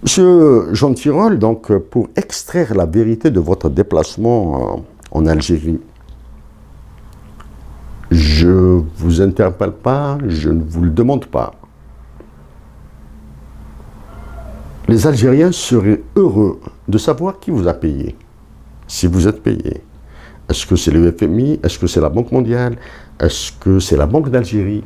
Monsieur Jean Tirole, donc, pour extraire la vérité de votre déplacement en Algérie, je ne vous interpelle pas, je ne vous le demande pas. Les Algériens seraient heureux de savoir qui vous a payé, si vous êtes payé. Est-ce que c'est le FMI? Est-ce que c'est la Banque mondiale? Est-ce que c'est la Banque d'Algérie?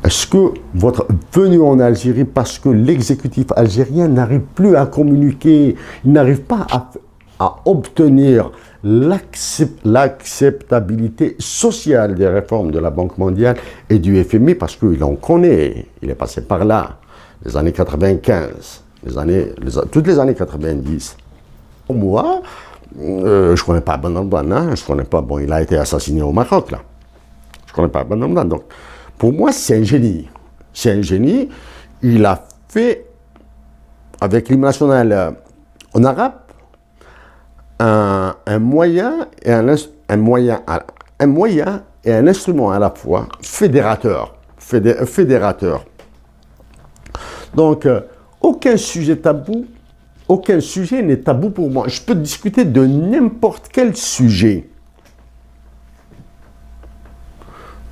Est-ce que votre venue en Algérie, parce que l'exécutif algérien n'arrive plus à communiquer, il n'arrive pas à obtenir l'acceptabilité sociale des réformes de la Banque mondiale et du FMI, parce qu'il en connaît, il est passé par là, les années 95, toutes les années 90. Pour moi, je ne connais pas Ben Ramdan, hein, je connais pas, bon, il a été assassiné au Maroc, là. Je ne connais pas Ben Ramdan, donc, pour moi, c'est un génie. C'est un génie, il a fait, avec l'hymne national en arabe, un moyen et un instrument à la fois fédérateur. Donc, aucun sujet tabou, aucun sujet n'est tabou pour moi. Je peux discuter de n'importe quel sujet.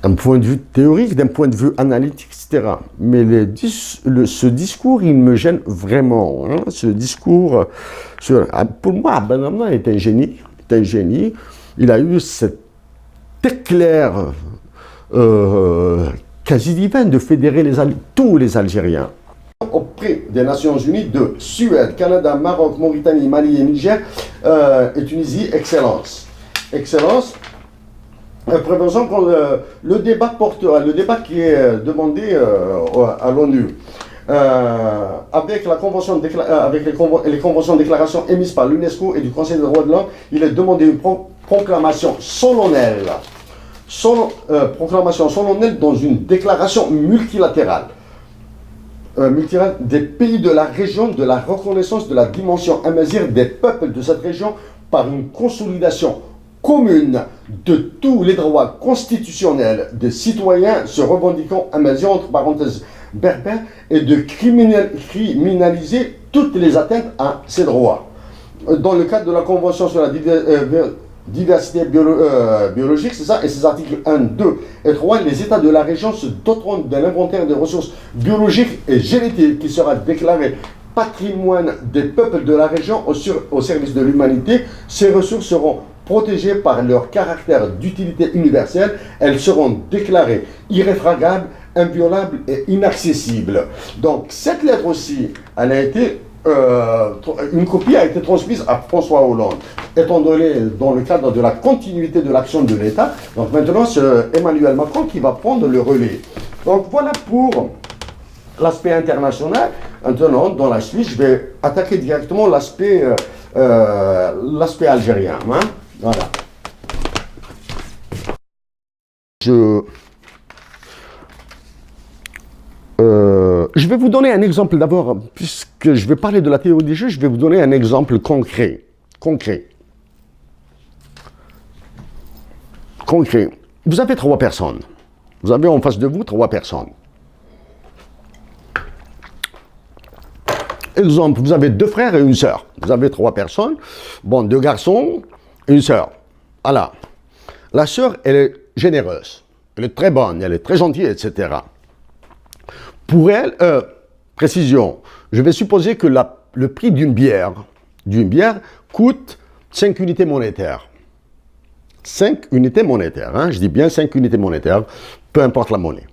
D'un point de vue théorique, d'un point de vue analytique, etc. Mais ce discours, il me gêne vraiment. Hein, ce discours, pour moi, Ben Ramdan est un génie. Il a eu cet éclair quasi divin de fédérer tous les Algériens. Auprès des Nations Unies de Suède, Canada, Maroc, Mauritanie, Mali et Niger et Tunisie, excellence. Excellence. Prévention quand le débat qui est demandé à l'ONU avec la convention avec les conventions de déclaration émises par l'UNESCO et du Conseil des droits de l'homme, il est demandé une proclamation solennelle dans une déclaration multilatérale des pays de la région, de la reconnaissance de la dimension amazigh des peuples de cette région par une consolidation commune de tous les droits constitutionnels des citoyens se revendiquant amazigh, entre parenthèses berbères, et de criminaliser toutes les atteintes à ces droits. Dans le cadre de la Convention sur la diversité biologique, c'est ça, et ses articles 1, 2 et 3, les États de la région se doteront de l'inventaire des ressources biologiques et génétiques qui sera déclaré patrimoine des peuples de la région au service de l'humanité. Ces ressources seront protégées par leur caractère d'utilité universelle. Elles seront déclarées irréfragables, inviolables et inaccessibles. Donc cette lettre aussi, elle a été une copie a été transmise à François Hollande, étant donné dans le cadre de la continuité de l'action de l'État. Donc maintenant, c'est Emmanuel Macron qui va prendre le relais. Donc voilà pour l'aspect international. Maintenant, dans la suite, je vais attaquer directement l'aspect algérien. Hein. Voilà. Je vais vous donner un exemple d'abord, puisque je vais parler de la théorie des jeux, je vais vous donner un exemple concret. Vous avez 3 personnes. Vous avez en face de vous 3 personnes. Exemple, vous avez 2 frères et une sœur. Vous avez 3 personnes. Bon, 2 garçons et une sœur. Voilà. La sœur, elle est généreuse. Elle est très bonne, elle est très gentille, etc. Pour elle, précision, je vais supposer que le prix d'une bière coûte 5 unités monétaires. 5 unités monétaires, hein, je dis bien 5 unités monétaires, peu importe la monnaie.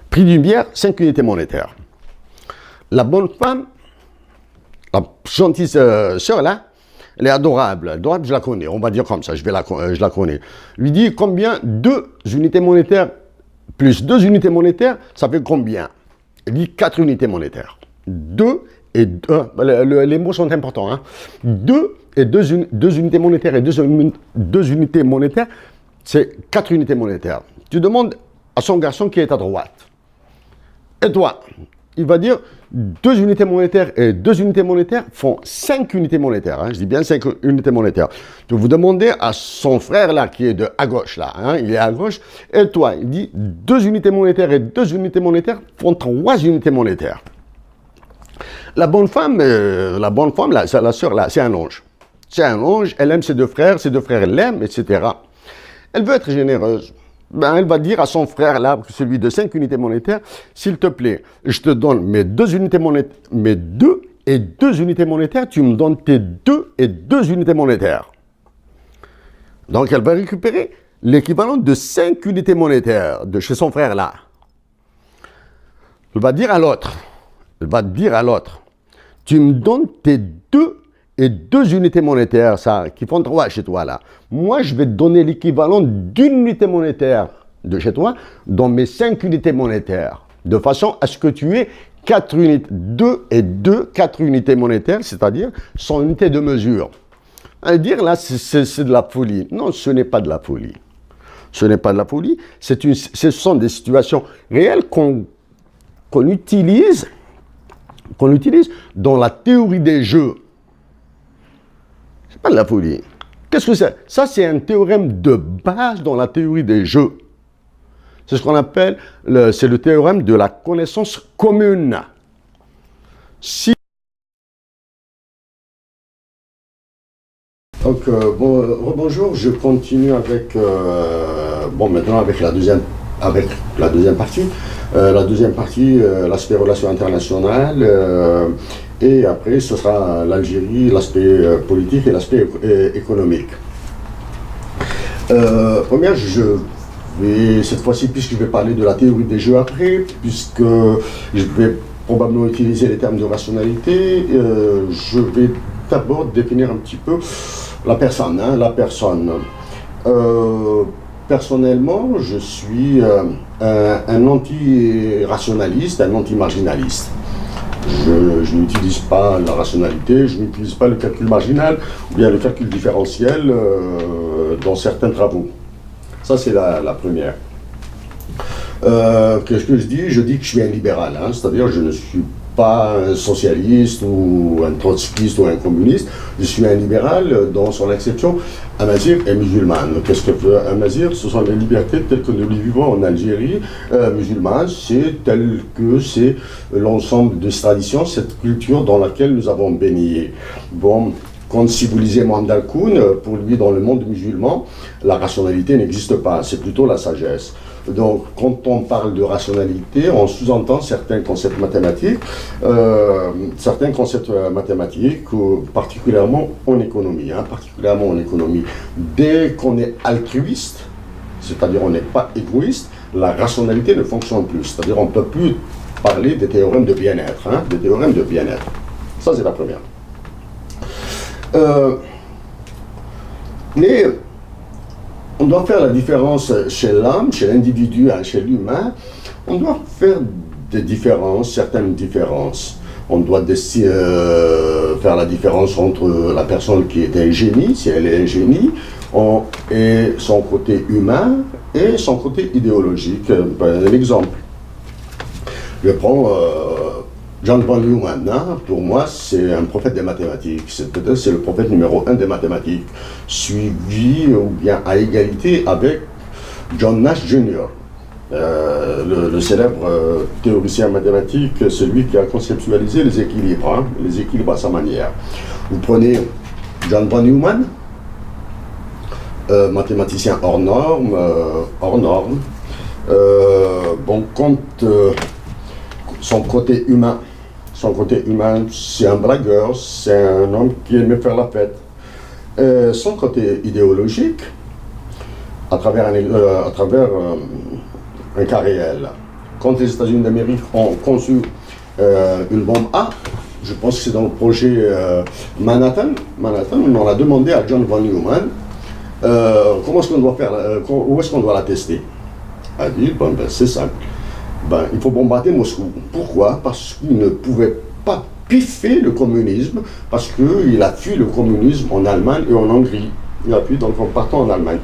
Prix d'une bière, 5 unités monétaires. La bonne femme, la gentille sœur là, elle est adorable, je la connais, on va dire comme ça, je la connais. Lui dit combien 2 unités monétaires plus 2 unités monétaires, ça fait combien? Il dit 4 unités monétaires. 2 et 2, les mots sont importants. Hein. 2 et 2 unités monétaires et 2 unités monétaires, c'est 4 unités monétaires. Tu demandes à son garçon qui est à droite. Et toi, il va dire 2 unités monétaires et 2 unités monétaires font 5 unités monétaires. Hein. Je dis bien 5 unités monétaires. Tu vous demandez à son frère là, qui est à gauche là, hein, il est à gauche, et toi, il dit 2 unités monétaires et 2 unités monétaires font 3 unités monétaires. La bonne femme, la sœur là, c'est un ange. C'est un ange, elle aime ses deux frères l'aiment, etc. Elle veut être généreuse. Ben, elle va dire à son frère là, celui de 5 unités monétaires, s'il te plaît, je te donne mes 2 unités monétaires, mes 2 et 2 unités monétaires, tu me donnes tes 2 et 2 unités monétaires. Donc elle va récupérer l'équivalent de 5 unités monétaires de chez son frère là. Elle va dire à l'autre, tu me donnes tes 2 et 2 unités monétaires, ça, qui font 3 chez toi là. Moi, je vais te donner l'équivalent d'une unité monétaire de chez toi dans mes 5 unités monétaires, de façon à ce que tu aies 4 unités, 2 et 2, 4 unités monétaires, c'est-à-dire 100 unités de mesure. À dire là, c'est de la folie. Non, ce n'est pas de la folie. Ce n'est pas de la folie, ce sont des situations réelles qu'on utilise dans la théorie des jeux. C'est pas de la folie. Qu'est-ce que c'est? Ça, c'est un théorème de base dans la théorie des jeux. C'est ce qu'on appelle, c'est le théorème de la connaissance commune. Si Donc, bonjour, je continue avec, maintenant avec la deuxième partie. La deuxième partie, l'aspect relations internationales, et après ce sera l'Algérie, l'aspect politique et l'aspect économique. Première, cette fois-ci, puisque je vais parler de la théorie des jeux après, puisque je vais probablement utiliser les termes de rationalité, je vais d'abord définir un petit peu la personne. Personnellement, je suis un anti-rationaliste, un anti-marginaliste. Je n'utilise pas la rationalité, je n'utilise pas le calcul marginal ou bien le calcul différentiel dans certains travaux. Ça, c'est la première. Qu'est-ce que je dis? Je dis que je suis un libéral, c'est-à-dire je ne suis pas un socialiste ou un trotskiste ou un communiste, je suis un libéral dans son acception amazigh et musulmane. Qu'est-ce que veut amazigh? Ce sont les libertés telles que nous les vivons en Algérie. Musulmane, c'est tel que c'est l'ensemble de ces traditions, cette culture dans laquelle nous avons baigné. Bon, quand si vous lisez Mohamed Al-Koun, pour lui, dans le monde musulman, la rationalité n'existe pas, c'est plutôt la sagesse. Donc, quand on parle de rationalité, on sous-entend certains concepts mathématiques, particulièrement en économie. Dès qu'on est altruiste, c'est-à-dire on n'est pas égoïste, la rationalité ne fonctionne plus. C'est-à-dire on ne peut plus parler des théorèmes de bien-être. Ça, c'est la première. Mais on doit faire la différence chez l'homme, chez l'individu, chez l'humain. On doit faire certaines différences. On doit faire la différence entre la personne qui est un génie, si elle est un génie, et son côté humain et son côté idéologique. Un exemple. Je prends John von Neumann, pour moi, c'est un prophète des mathématiques. Peut-être c'est le prophète numéro 1 des mathématiques, suivi ou bien à égalité avec John Nash Jr., le célèbre théoricien mathématique, celui qui a conceptualisé les équilibres à sa manière. Vous prenez John von Neumann, mathématicien hors norme, compte son côté humain, c'est un bragueur, c'est un homme qui aimait faire la fête. Son côté idéologique, à travers un cas réel. Quand les États-Unis d'Amérique ont conçu une bombe A, je pense que c'est dans le projet Manhattan, on a demandé à John von Neumann comment est-ce qu'on doit faire, où est-ce qu'on doit la tester. Il a dit, c'est simple. Il faut bombarder Moscou. Pourquoi? Parce qu'il ne pouvait pas piffer le communisme, parce qu'il a fui le communisme en Allemagne et en Hongrie. Il a fui donc en partant en Allemagne.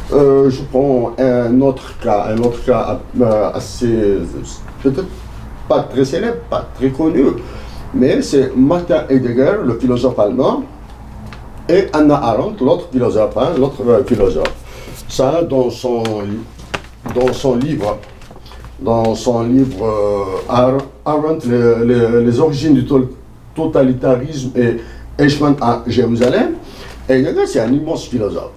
Je prends un autre cas assez, peut-être pas très célèbre, pas très connu, mais c'est Martin Heidegger, le philosophe allemand, et Hannah Arendt, l'autre philosophe. Ça, dans son livre dans son livre Arendt, les origines du totalitarisme et Eichmann à Jérusalem. Heidegger, c'est un immense philosophe.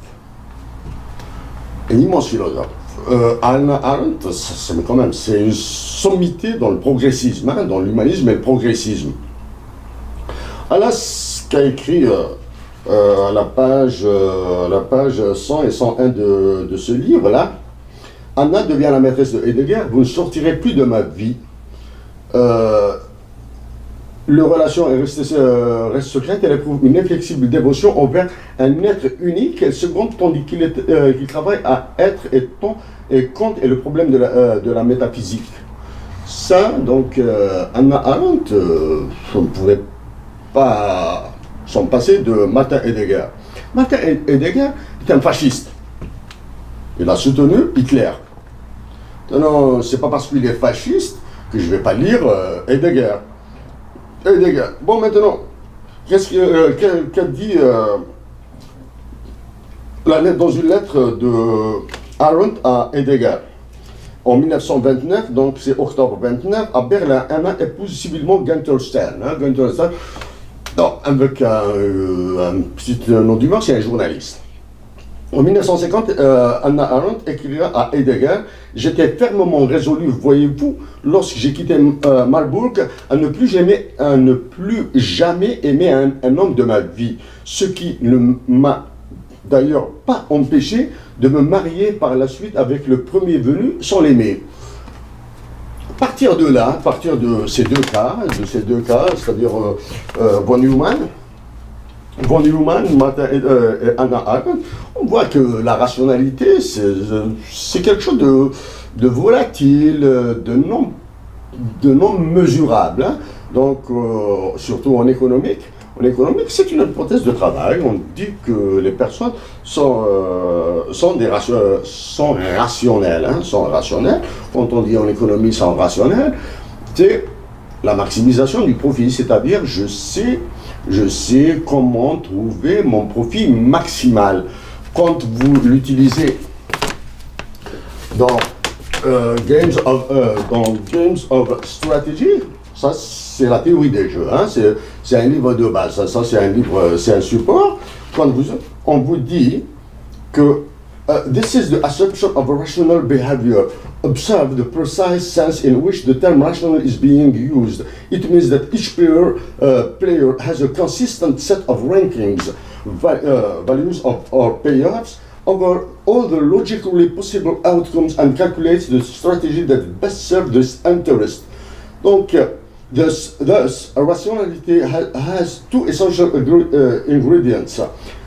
Un immense philosophe. Hannah Arendt, c'est une sommité dans le progressisme, hein, dans l'humanisme et le progressisme. Alors, ce qu'a écrit à la page 100 et 101 de ce livre-là, Anna devient la maîtresse de Heidegger. Vous ne sortirez plus de ma vie. Leur relation reste secrète. Elle éprouve une inflexible dévotion envers un être unique. Elle seconde tandis qu'il travaille à être et compte est le problème de la métaphysique. Ça, donc, Hannah Arendt, on ne pouvait pas s'en passer de Martin Heidegger. Martin Heidegger est un fasciste. Il a soutenu Hitler. Non, c'est pas parce qu'il est fasciste que je ne vais pas lire Heidegger. Heidegger. Bon, maintenant, qu'a dit dans une lettre de Arendt à Heidegger en 1929, donc c'est octobre 29, à Berlin, Anna épouse civilement Gunther Stern. Hein, Gunther Stern, non, avec un petit nom d'humeur, c'est un journaliste. En 1950, Hannah Arendt écrira à Heidegger: « J'étais fermement résolu, voyez-vous, lorsque j'ai quitté Marburg, à ne plus jamais aimer un homme de ma vie, ce qui ne m'a d'ailleurs pas empêché de me marier par la suite avec le premier venu sans l'aimer. » À partir de là, à partir de ces deux cas, c'est-à-dire von Neumann, Martin et Hannah Arendt, on voit que la rationalité, c'est quelque chose de volatile, de non mesurable. Hein. Donc, surtout en économique. En économique, c'est une hypothèse de travail. On dit que les personnes sont rationnelles. Hein, sont rationnelles. Quand on dit en économie, sont rationnelles, c'est la maximisation du profit. C'est-à-dire, je sais comment trouver mon profit maximal. Quand vous l'utilisez dans Games of Strategy, ça c'est la théorie des jeux, hein, c'est un livre de base, ça c'est un livre, c'est un support. Quand on vous dit que this is the assumption of a rational behavior. Observe the precise sense in which the term rational is being used. It means that each player has a consistent set of rankings, values or payoffs over all the logically possible outcomes and calculates the strategy that best serves this interest. Donc, thus a rationality has two essential ingredients: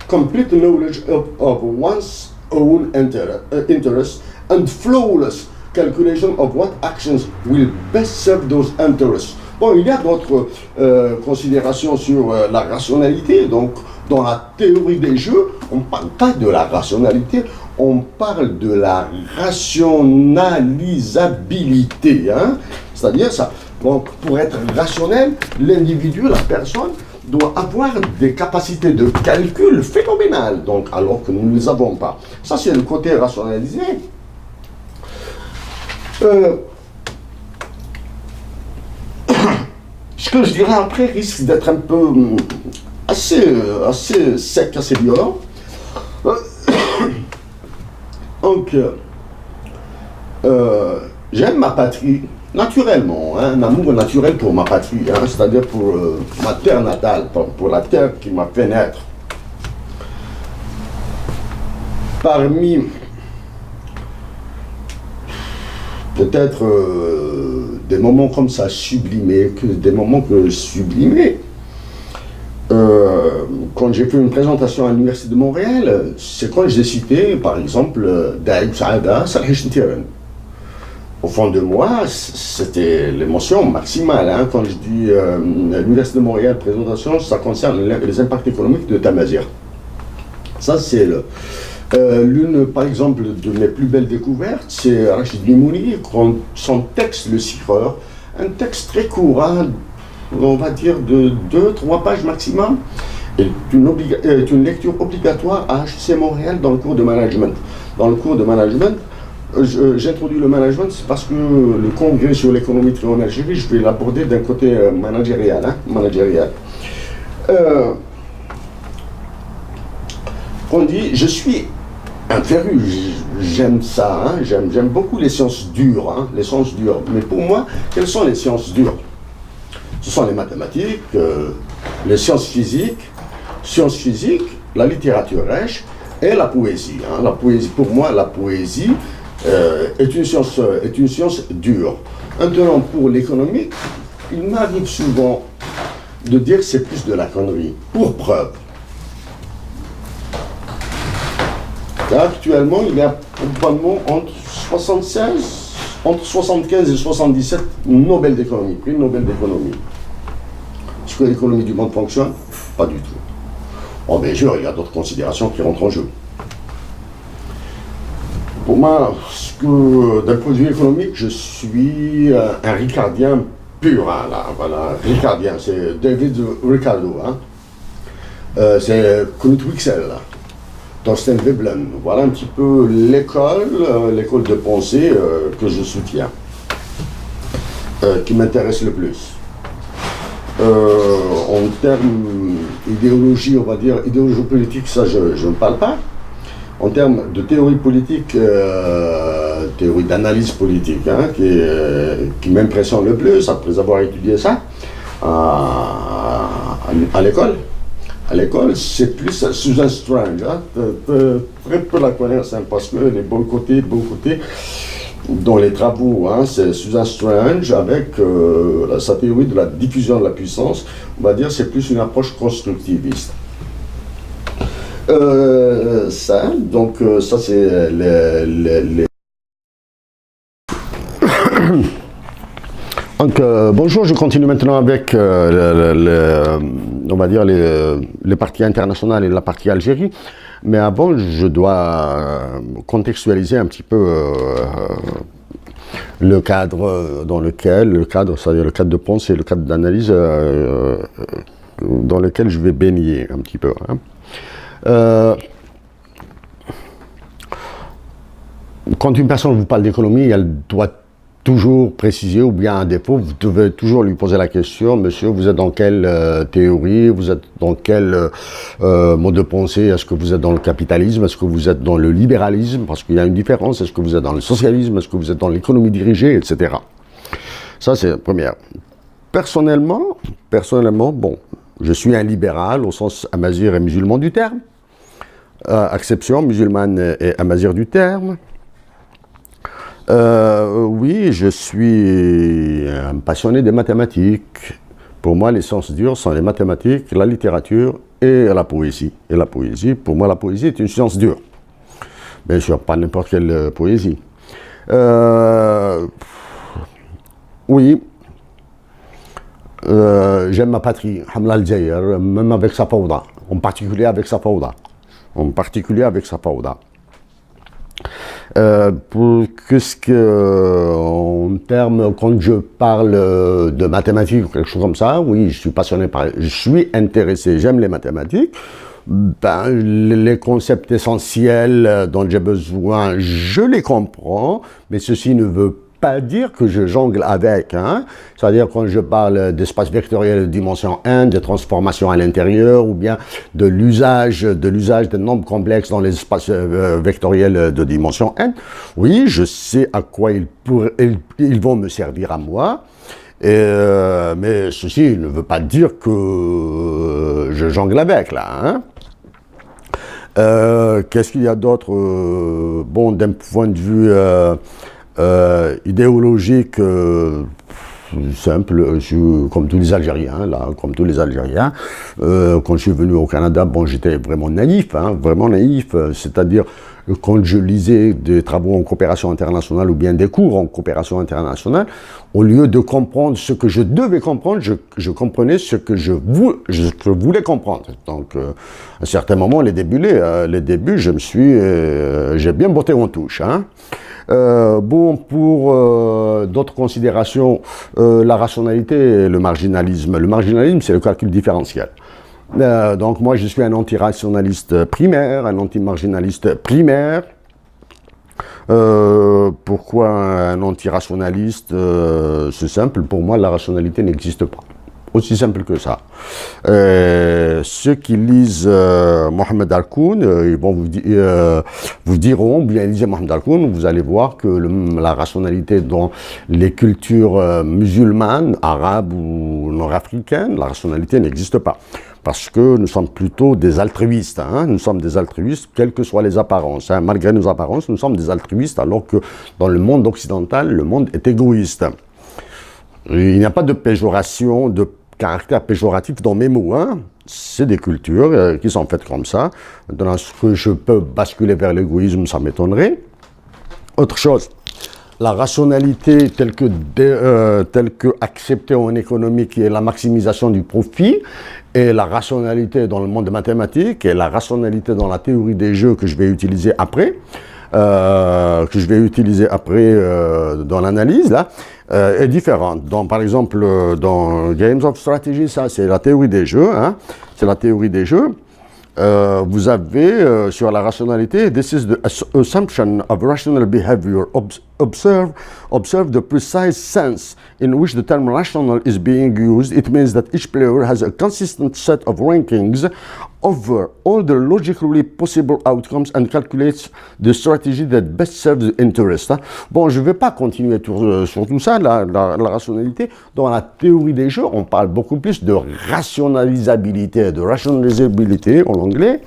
complete knowledge of one's own interests and flawless calculation of what actions will best serve those interests. Bon, il y a d'autres considérations sur la rationalité. Donc, dans la théorie des jeux, on ne parle pas de la rationalité, on parle de la rationalisabilité. Hein? C'est-à-dire ça. Donc, pour être rationnel, l'individu, la personne, doit avoir des capacités de calcul phénoménales, donc, alors que nous ne les avons pas. Ça, c'est le côté rationalisé. Ce que je dirais après risque d'être un peu assez sec, assez violent. Donc, j'aime ma patrie naturellement, hein, un amour naturel pour ma patrie, hein, c'est-à-dire pour ma terre natale, pour la terre qui m'a fait naître. Parmi peut-être des moments comme ça sublimés, quand j'ai fait une présentation à l'Université de Montréal, c'est quand j'ai cité, par exemple, Daïb Saada Salhichntiren. Au fond de moi, c'était l'émotion maximale. Hein, quand je dis l'Université de Montréal, présentation, ça concerne les impacts économiques de Tamazir. Ça, c'est l'une, par exemple, de mes plus belles découvertes, c'est Rachid Limouni, son texte, Le Siffreur, un texte très court, hein, on va dire de 2-3 pages maximum, est une lecture obligatoire à HEC Montréal dans le cours de management. Dans le cours de management, J'introduis le management, c'est parce que le congrès sur l'économie en Algérie, je vais l'aborder d'un côté managérial. Managérial. On dit, je suis un féru, j'aime ça, hein, j'aime beaucoup les sciences dures, hein, les sciences dures. Mais pour moi, quelles sont les sciences dures? Ce sont les mathématiques, les sciences physiques, la littérature riche et la poésie. Hein. La poésie, pour moi, la poésie est une science dure. Maintenant, pour l'économique, il m'arrive souvent de dire que c'est plus de la connerie. Pour preuve, là, actuellement, il y a probablement entre 75 et 77 Nobel d'économie, prix Nobel d'économie. Est-ce que l'économie du monde fonctionne? Pas du tout. Bon, bien sûr, il y a d'autres considérations qui rentrent en jeu. Pour moi, d'un point de vue économique, je suis un ricardien pur. Hein, là, voilà, ricardien, c'est David Ricardo. Hein. C'est Knut Wicksell, Thorstein Veblen. Voilà un petit peu l'école de pensée que je soutiens, qui m'intéresse le plus. En termes d'idéologie, on va dire, idéologie politique, ça je ne parle pas. En termes de théorie politique, théorie d'analyse politique, hein, qui m'impressionne le plus, après avoir étudié ça à l'école. À l'école, c'est plus Susan Strange. Hein, très peu la connaissent, hein, parce que les bons côtés, dans les travaux, hein, c'est Susan Strange avec sa théorie de la diffusion de la puissance. On va dire c'est plus une approche constructiviste. Ça c'est les... Donc, bonjour, je continue maintenant avec, on va dire, les parties internationales et la partie Algérie. Mais avant, je dois contextualiser un petit peu le cadre c'est-à-dire le cadre de pensée, le cadre d'analyse dans lequel je vais baigner un petit peu. Hein. Quand une personne vous parle d'économie, elle doit toujours préciser, ou bien à défaut, vous devez toujours lui poser la question: monsieur, vous êtes dans quelle théorie, vous êtes dans quel mode de pensée? Est-ce que vous êtes dans le capitalisme? Est-ce que vous êtes dans le libéralisme? Parce qu'il y a une différence. Est-ce que vous êtes dans le socialisme? Est-ce que vous êtes dans l'économie dirigée, etc. Ça, c'est la première. Personnellement, bon, je suis un libéral au sens amazigh et musulman du terme. Acception musulmane et amazigh du terme. Oui, je suis un passionné des mathématiques. Pour moi, les sciences dures sont les mathématiques, la littérature et la poésie. Et la poésie, pour moi, la poésie est une science dure. Bien sûr, pas n'importe quelle poésie. Oui, j'aime ma patrie, Hamla al-Jair, même avec sa fawda, en particulier avec sa fawda. En termes, quand je parle de mathématiques ou quelque chose comme ça, oui, je suis passionné je suis intéressé, j'aime les mathématiques. Ben, les concepts essentiels dont j'ai besoin, je les comprends, mais ceci ne veut pas dire que je jongle avec, hein. C'est-à-dire quand je parle d'espace vectoriel de dimension 1, de transformation à l'intérieur, ou bien de l'usage des nombres complexes dans les espaces vectoriels de dimension 1, oui, je sais à quoi ils vont me servir à moi, mais ceci ne veut pas dire que je jongle avec, là, hein. Qu'est-ce qu'il y a d'autre? Bon, d'un point de vue idéologique, simple, comme tous les Algériens, quand je suis venu au Canada, bon, j'étais vraiment naïf, c'est-à-dire quand je lisais des travaux en coopération internationale ou bien des cours en coopération internationale, au lieu de comprendre ce que je devais comprendre, je comprenais ce que je voulais comprendre. Donc, à un certain moment, les débuts, j'ai bien botté en touche, hein. Bon, pour d'autres considérations, la rationalité et le marginalisme. Le marginalisme, c'est le calcul différentiel. Donc moi, je suis un antirationaliste primaire, un antimarginaliste primaire. Pourquoi un anti-rationaliste? C'est simple, pour moi, la rationalité n'existe pas. Aussi simple que ça. Ceux qui lisent Mohamed Al-Koun, ils vont vous diront, bien lisez Mohamed Al-Koun, vous allez voir que la rationalité dans les cultures musulmanes, arabes ou nord-africaines, la rationalité n'existe pas. Parce que nous sommes plutôt des altruistes. Hein. Nous sommes des altruistes, quelles que soient les apparences. Hein. Malgré nos apparences, nous sommes des altruistes, alors que dans le monde occidental, le monde est égoïste. Il n'y a pas de péjoration, de caractère péjoratif dans mes mots. Hein. C'est des cultures qui sont faites comme ça. Maintenant, est-ce que je peux basculer vers l'égoïsme? Ça m'étonnerait. Autre chose. La rationalité telle que acceptée en économie, qui est la maximisation du profit, et la rationalité dans le monde mathématique, et la rationalité dans la théorie des jeux que je vais utiliser après, dans l'analyse, là, est différente. Donc, par exemple, dans Games of Strategy, ça c'est la théorie des jeux, hein, c'est la théorie des jeux. Vous avez sur la rationalité, this is the assumption of rational behavior. Observe the precise sense in which the term rational is being used. It means that each player has a consistent set of rankings over all the logically possible outcomes and calculates the strategy that best serves the interest. Bon, je ne vais pas continuer sur tout ça, la rationalité. Dans la théorie des jeux, on parle beaucoup plus de rationalisabilité en anglais.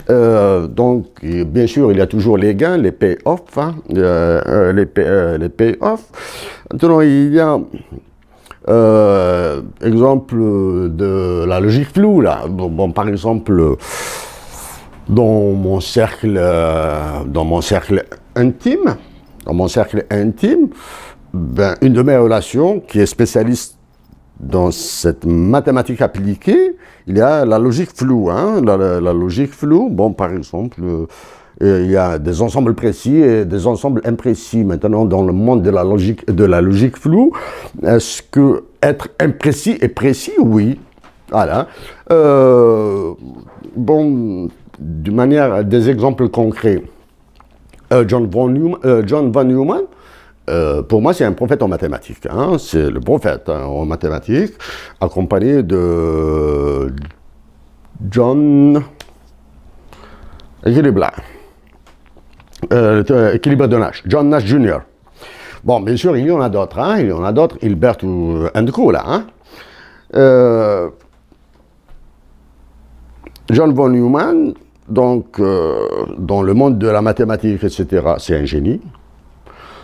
Donc, bien sûr, il y a toujours les gains, les pay-off, hein, les pay-off. Maintenant, il y a exemple de la logique floue, là. Bon, par exemple, dans mon cercle intime, ben, une de mes relations qui est spécialiste dans cette mathématique appliquée, il y a la logique floue. Hein, la logique floue, bon, par exemple, il y a des ensembles précis et des ensembles imprécis. Maintenant, dans le monde de la logique floue, est-ce que être imprécis est précis? Oui. Voilà. Bon, de manière, des exemples concrets. John von Neumann, pour moi, c'est un prophète en mathématiques. Hein, c'est le prophète en mathématiques, accompagné de John Équilibre de Nash, John Nash Jr. Bon, bien sûr, il y en a d'autres. Hein, il y en a d'autres, Hilbert and Co. Là. Hein. John von Neumann, donc, dans le monde de la mathématique, etc., c'est un génie.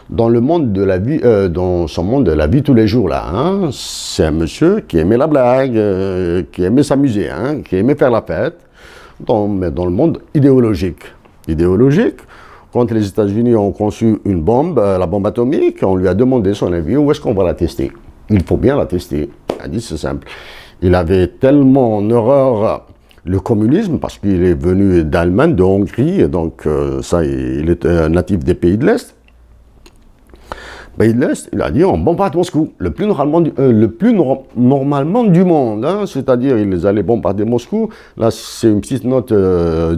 Dans le monde de la vie, dans son monde de la vie tous les jours, là, hein, c'est un monsieur qui aimait la blague, qui aimait s'amuser, hein, qui aimait faire la fête, mais dans le monde idéologique. Quand les États-Unis ont conçu une bombe, la bombe atomique, on lui a demandé son avis, où est-ce qu'on va la tester? Il faut bien la tester. Il a dit, c'est simple. Il avait tellement en horreur le communisme, parce qu'il est venu d'Allemagne, de Hongrie, donc ça, il est natif des pays de l'Est. Il a dit on bombarde Moscou, le plus normalement du monde, hein, c'est-à-dire ils allaient bombarder Moscou. Là, c'est une petite note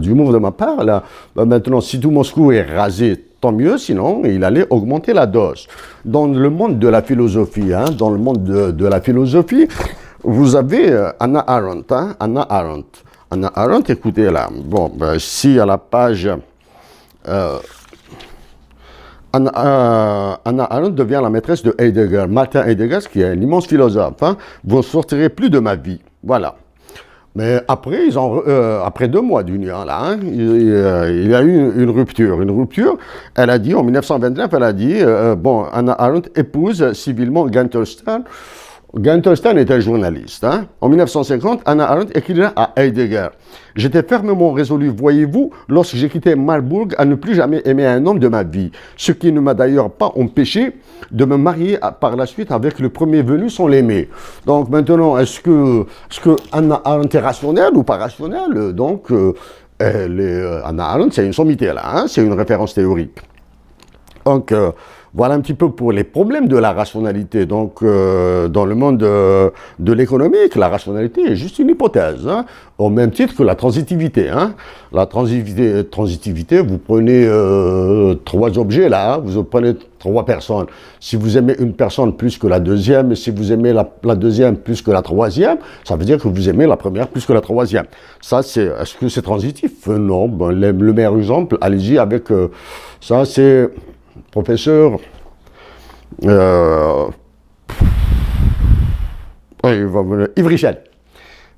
d'humour de ma part. Là, maintenant, si tout Moscou est rasé, tant mieux, sinon il allait augmenter la dose. Dans le monde de la philosophie, hein, vous avez Hannah Arendt. Hein, Hannah Arendt, écoutez là. Bon, si à la page Hannah Arendt devient la maîtresse de Heidegger, Martin Heidegger, qui est un immense philosophe. Hein. Vous ne sortirez plus de ma vie. Voilà. Mais après, après 2 mois d'union, là, hein, il y a eu une rupture. Elle a dit, en 1929, Hannah Arendt épouse civilement Gunther Stern. Gunther Stern est un journaliste. Hein. En 1950, Hannah Arendt écrira à Heidegger. J'étais fermement résolu, voyez-vous, lorsque j'ai quitté Marburg, à ne plus jamais aimer un homme de ma vie. Ce qui ne m'a d'ailleurs pas empêché de me marier par la suite avec le premier venu sans l'aimer. Donc maintenant, est-ce que Hannah Arendt est rationnelle ou pas rationnelle? Donc, Hannah Arendt, c'est une sommité là, hein, c'est une référence théorique. Donc, Voilà un petit peu pour les problèmes de la rationalité. Donc, dans le monde de l'économique, la rationalité est juste une hypothèse, hein, au même titre que la transitivité. Hein. La transitivité, vous prenez trois objets là, hein, vous prenez trois personnes. Si vous aimez une personne plus que la deuxième, et si vous aimez la deuxième plus que la troisième, ça veut dire que vous aimez la première plus que la troisième. Ça, est-ce que c'est transitif? Non. Ben, le meilleur exemple, allez-y avec ça, c'est professeur. Yves Richel.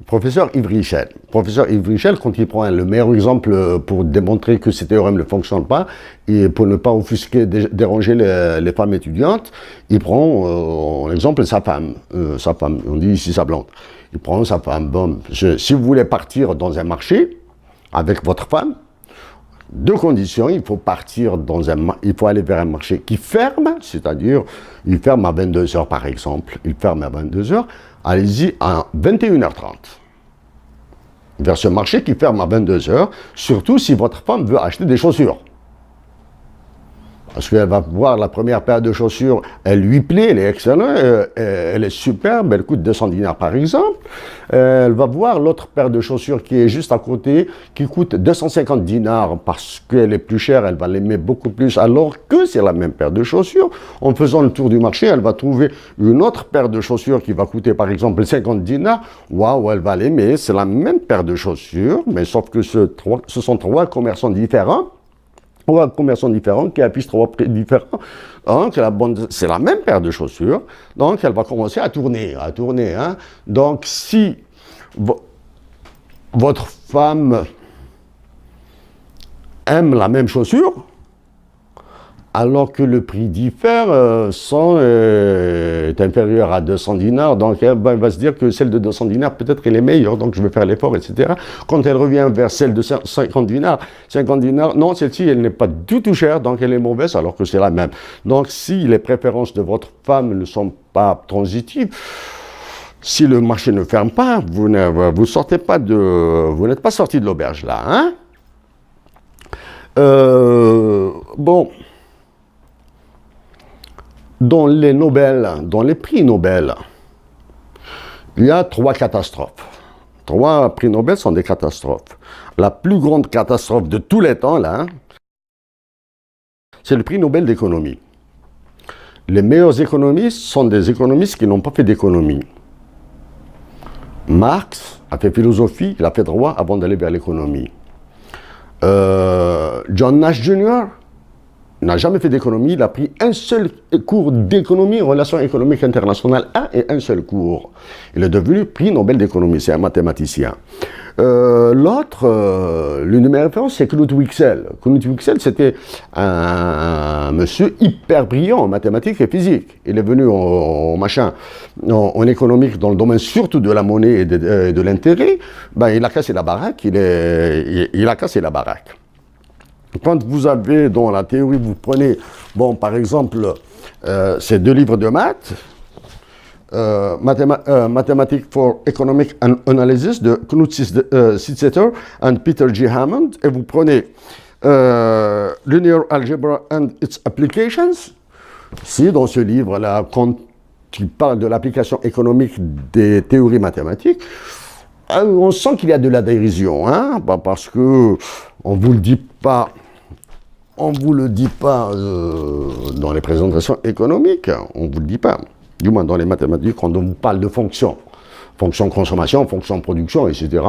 Professeur Yves Richel. Professeur Yves Richel, quand il prend le meilleur exemple pour démontrer que ces théorèmes ne fonctionnent pas, et pour ne pas offusquer, déranger les femmes étudiantes, il prend en exemple sa femme, on dit ici sa blonde. Il prend sa femme. Bon, si vous voulez partir dans un marché avec votre femme, deux conditions, il faut il faut aller vers un marché qui ferme, c'est-à-dire, il ferme à 22h par exemple, il ferme à 22h, allez-y à 21h30. Vers ce marché qui ferme à 22h, surtout si votre femme veut acheter des chaussures. Parce qu'elle va voir la première paire de chaussures, elle lui plaît, elle est excellente, elle est superbe, elle coûte 200 dinars par exemple. Elle va voir l'autre paire de chaussures qui est juste à côté, qui coûte 250 dinars parce qu'elle est plus chère, elle va l'aimer beaucoup plus, alors que c'est la même paire de chaussures. En faisant le tour du marché, elle va trouver une autre paire de chaussures qui va coûter par exemple 50 dinars. Waouh, elle va l'aimer, c'est la même paire de chaussures, mais sauf que ce sont trois commerçants différents. Trois commerçants différents qui affichent trois prix différents. Donc, c'est la même paire de chaussures. Donc, elle va commencer à tourner. Hein. Donc, si votre femme aime la même chaussure, alors que le prix diffère, est inférieur à 200 dinars, donc elle va se dire que celle de 200 dinars, peut-être elle est meilleure, donc je vais faire l'effort, etc. Quand elle revient vers celle de 50 dinars, non, celle-ci, elle n'est pas du tout chère, donc elle est mauvaise, alors que c'est la même. Donc si les préférences de votre femme ne sont pas transitives, si le marché ne ferme pas, vous n'êtes pas sorti de l'auberge là, hein? Bon. Dans les prix Nobel, il y a trois catastrophes. Trois prix Nobel sont des catastrophes. La plus grande catastrophe de tous les temps, là, c'est le prix Nobel d'économie. Les meilleurs économistes sont des économistes qui n'ont pas fait d'économie. Marx a fait philosophie, il a fait droit avant d'aller vers l'économie. John Nash Jr. n'a jamais fait d'économie, il a pris un seul cours d'économie, relations économiques internationales, et un seul cours. Il est devenu prix Nobel d'économie, c'est un mathématicien. L'autre, l'une de mes références, c'est Knut Wicksell. Knut Wicksell, c'était un monsieur hyper brillant en mathématiques et physique. Il est venu en économique dans le domaine surtout de la monnaie et de l'intérêt. Ben, il a cassé la baraque, il a cassé la baraque. Quand vous avez dans la théorie, vous prenez, bon, par exemple, ces deux livres de maths, Mathematics for Economic Analysis de Knut Sitzeter et Peter G. Hammond, et vous prenez Linear Algebra and its Applications. Si dans ce livre-là, quand il parle de l'application économique des théories mathématiques, on sent qu'il y a de la dérision, hein, parce que on vous le dit pas dans les présentations économiques, on vous le dit pas. Du moins dans les mathématiques, quand on vous parle de fonctions, fonction consommation, fonction production, etc.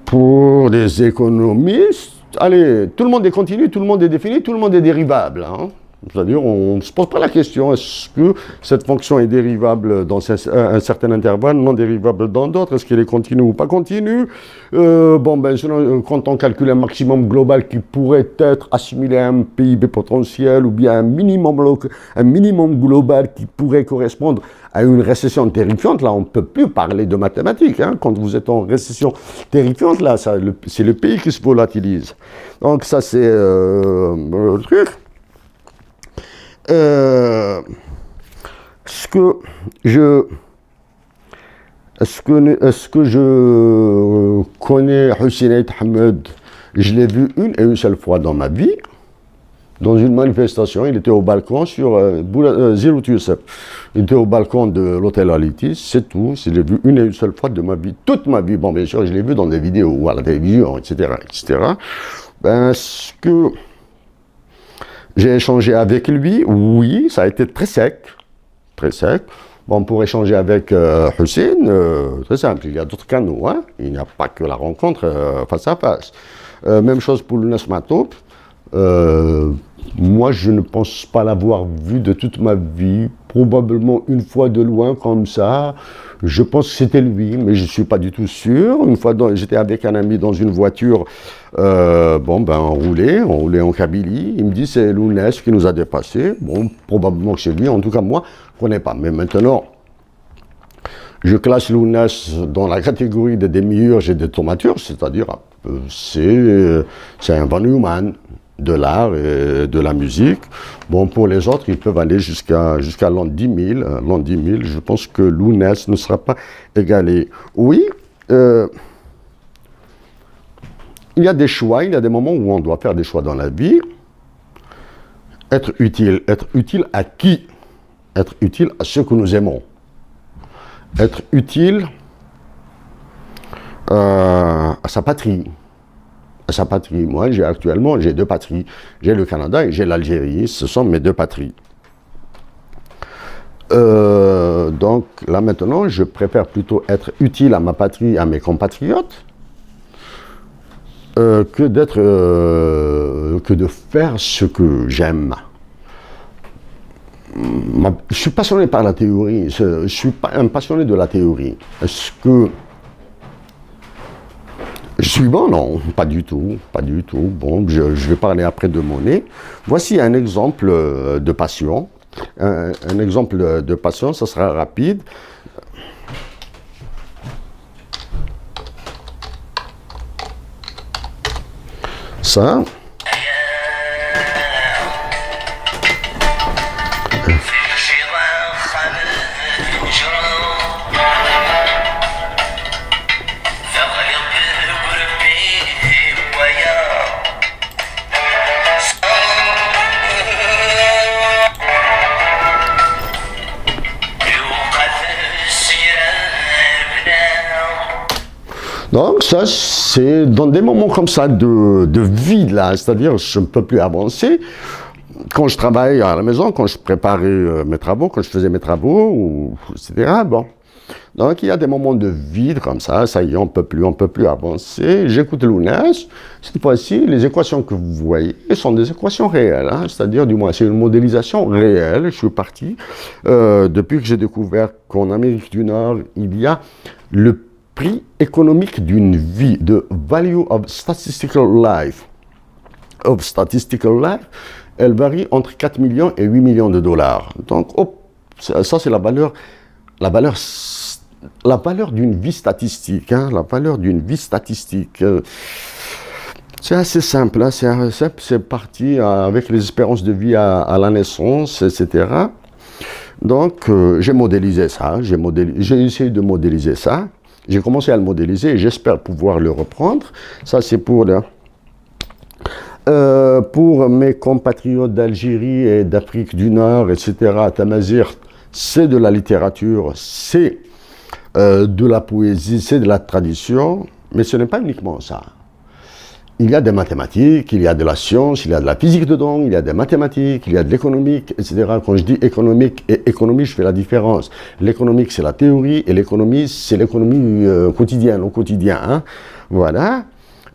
Pour les économistes, allez, tout le monde est continu, tout le monde est défini, tout le monde est dérivable, hein. C'est-à-dire, on ne se pose pas la question, est-ce que cette fonction est dérivable dans un certain intervalle, non dérivable dans d'autres, est-ce qu'elle est continue ou pas continue? Quand on calcule un maximum global qui pourrait être assimilé à un PIB potentiel, ou bien un minimum global qui pourrait correspondre à une récession terrifiante, là, on ne peut plus parler de mathématiques, hein. Quand vous êtes en récession terrifiante, là, c'est le pays qui se volatilise. Donc ça, c'est le truc. Est-ce que je connais Hussein Ahmed? Je l'ai vu une et une seule fois dans ma vie. dans une manifestation. Il était au balcon sur Zirut Youssef. Il était au balcon de l'hôtel Alitis, c'est tout. Je l'ai vu une et une seule fois de ma vie, toute ma vie. Bon, bien sûr, je l'ai vu dans des vidéos ou à la télévision, etc., etc. Ben, ce que j'ai échangé avec lui, oui, ça a été très sec, très sec. Bon, pour échanger avec Hussein, très simple, il y a d'autres canaux, hein. Il n'y a pas que la rencontre face à face. Même chose pour le Matoub. Moi, je ne pense pas l'avoir vu de toute ma vie, probablement une fois de loin comme ça. Je pense que c'était lui, mais je ne suis pas du tout sûr. Une fois, j'étais avec un ami dans une voiture, on roulait en Kabylie. Il me dit c'est Lounès qui nous a dépassés. Bon, probablement que c'est lui, en tout cas moi, je ne connais pas. Mais maintenant, je classe Lounès dans la catégorie des démiurges et des thaumaturges, c'est-à-dire c'est un Van Human de l'art et de la musique. Bon, pour les autres, ils peuvent aller jusqu'à l'an 10 000. L'an 10 000, je pense que Lounès ne sera pas égalé. Oui, il y a des choix, il y a des moments où on doit faire des choix dans la vie. Être utile à qui? Être utile à ceux que nous aimons. Être utile à sa patrie. Sa patrie. Moi, actuellement, j'ai deux patries. J'ai le Canada et j'ai l'Algérie. Ce sont mes deux patries. Donc, là, maintenant, je préfère plutôt être utile à ma patrie, à mes compatriotes, que de faire ce que j'aime. Je suis passionné par la théorie. Je suis pas un passionné de la théorie. Est-ce que je suis bon? Non, pas du tout, pas du tout. Bon, je vais parler après de Monet. Voici un exemple de passion. Un exemple de passion, ça sera rapide. Ça. Donc ça, c'est dans des moments comme ça de vide, là, c'est-à-dire je ne peux plus avancer. Quand je travaille à la maison, quand je préparais mes travaux, quand je faisais mes travaux, etc. Bon. Donc il y a des moments de vide comme ça y est, on peut plus avancer. J'écoute Lounès. Cette fois-ci, les équations que vous voyez sont des équations réelles, hein, c'est-à-dire du moins c'est une modélisation réelle. Je suis parti depuis que j'ai découvert qu'en Amérique du Nord, il y a le prix économique d'une vie, de value of statistical life. Elle varie entre 4 millions et 8 millions de dollars. Donc, ça c'est la valeur d'une vie statistique. Hein, la valeur d'une vie statistique. C'est assez simple, hein, c'est parti avec les espérances de vie à la naissance, etc. Donc, j'ai modélisé ça, j'ai essayé de modéliser ça. J'ai commencé à le modéliser et j'espère pouvoir le reprendre. Ça, c'est pour mes compatriotes d'Algérie et d'Afrique du Nord, etc. Tamazir, c'est de la littérature, c'est de la poésie, c'est de la tradition, mais ce n'est pas uniquement ça. Il y a des mathématiques, il y a de la science, il y a de la physique dedans, il y a des mathématiques, il y a de l'économique, etc. Quand je dis économique et économie, je fais la différence. L'économique, c'est la théorie, et l'économie, c'est l'économie quotidienne, au quotidien. Hein. Voilà.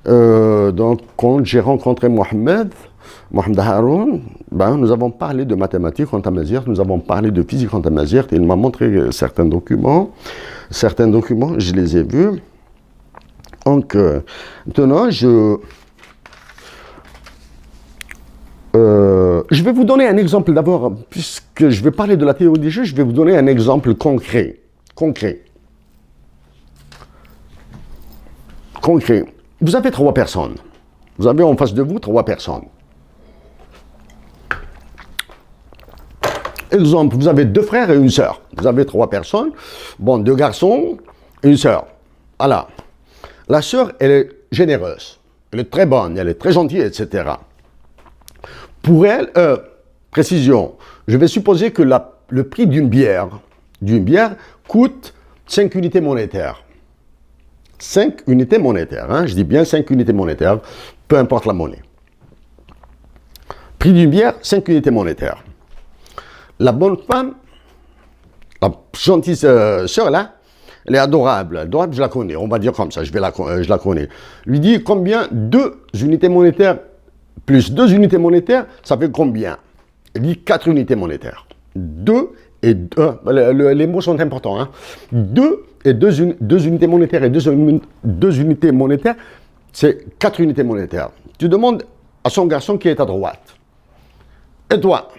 Donc, quand j'ai rencontré Mohamed Haroun, nous avons parlé de mathématiques en Tamazight, nous avons parlé de physique en Tamazight, et il m'a montré certains documents, je les ai vus. Donc, maintenant, je vais vous donner un exemple d'abord, puisque je vais parler de la théorie des jeux, je vais vous donner un exemple concret. Vous avez 3 personnes. Vous avez en face de vous 3 personnes. Exemple, vous avez 2 frères et une sœur. Vous avez 3 personnes. Bon, 2 garçons et une sœur. Voilà. La sœur, elle est généreuse. Elle est très bonne, elle est très gentille, etc. Pour elle, précision, je vais supposer que le prix d'une bière coûte 5 unités monétaires. 5 unités monétaires, hein, je dis bien 5 unités monétaires, peu importe la monnaie. Prix d'une bière, 5 unités monétaires. La bonne femme, la gentille sœur là, elle est adorable, je la connais, on va dire comme ça, je la connais. Lui dit combien 2 unités monétaires plus 2 unités monétaires, ça fait combien? Elle dit 4 unités monétaires. 2 et 2, les mots sont importants, hein. 2 et 2 unités monétaires et 2 unités monétaires, c'est 4 unités monétaires. Tu demandes à son garçon qui est à droite. Et toi,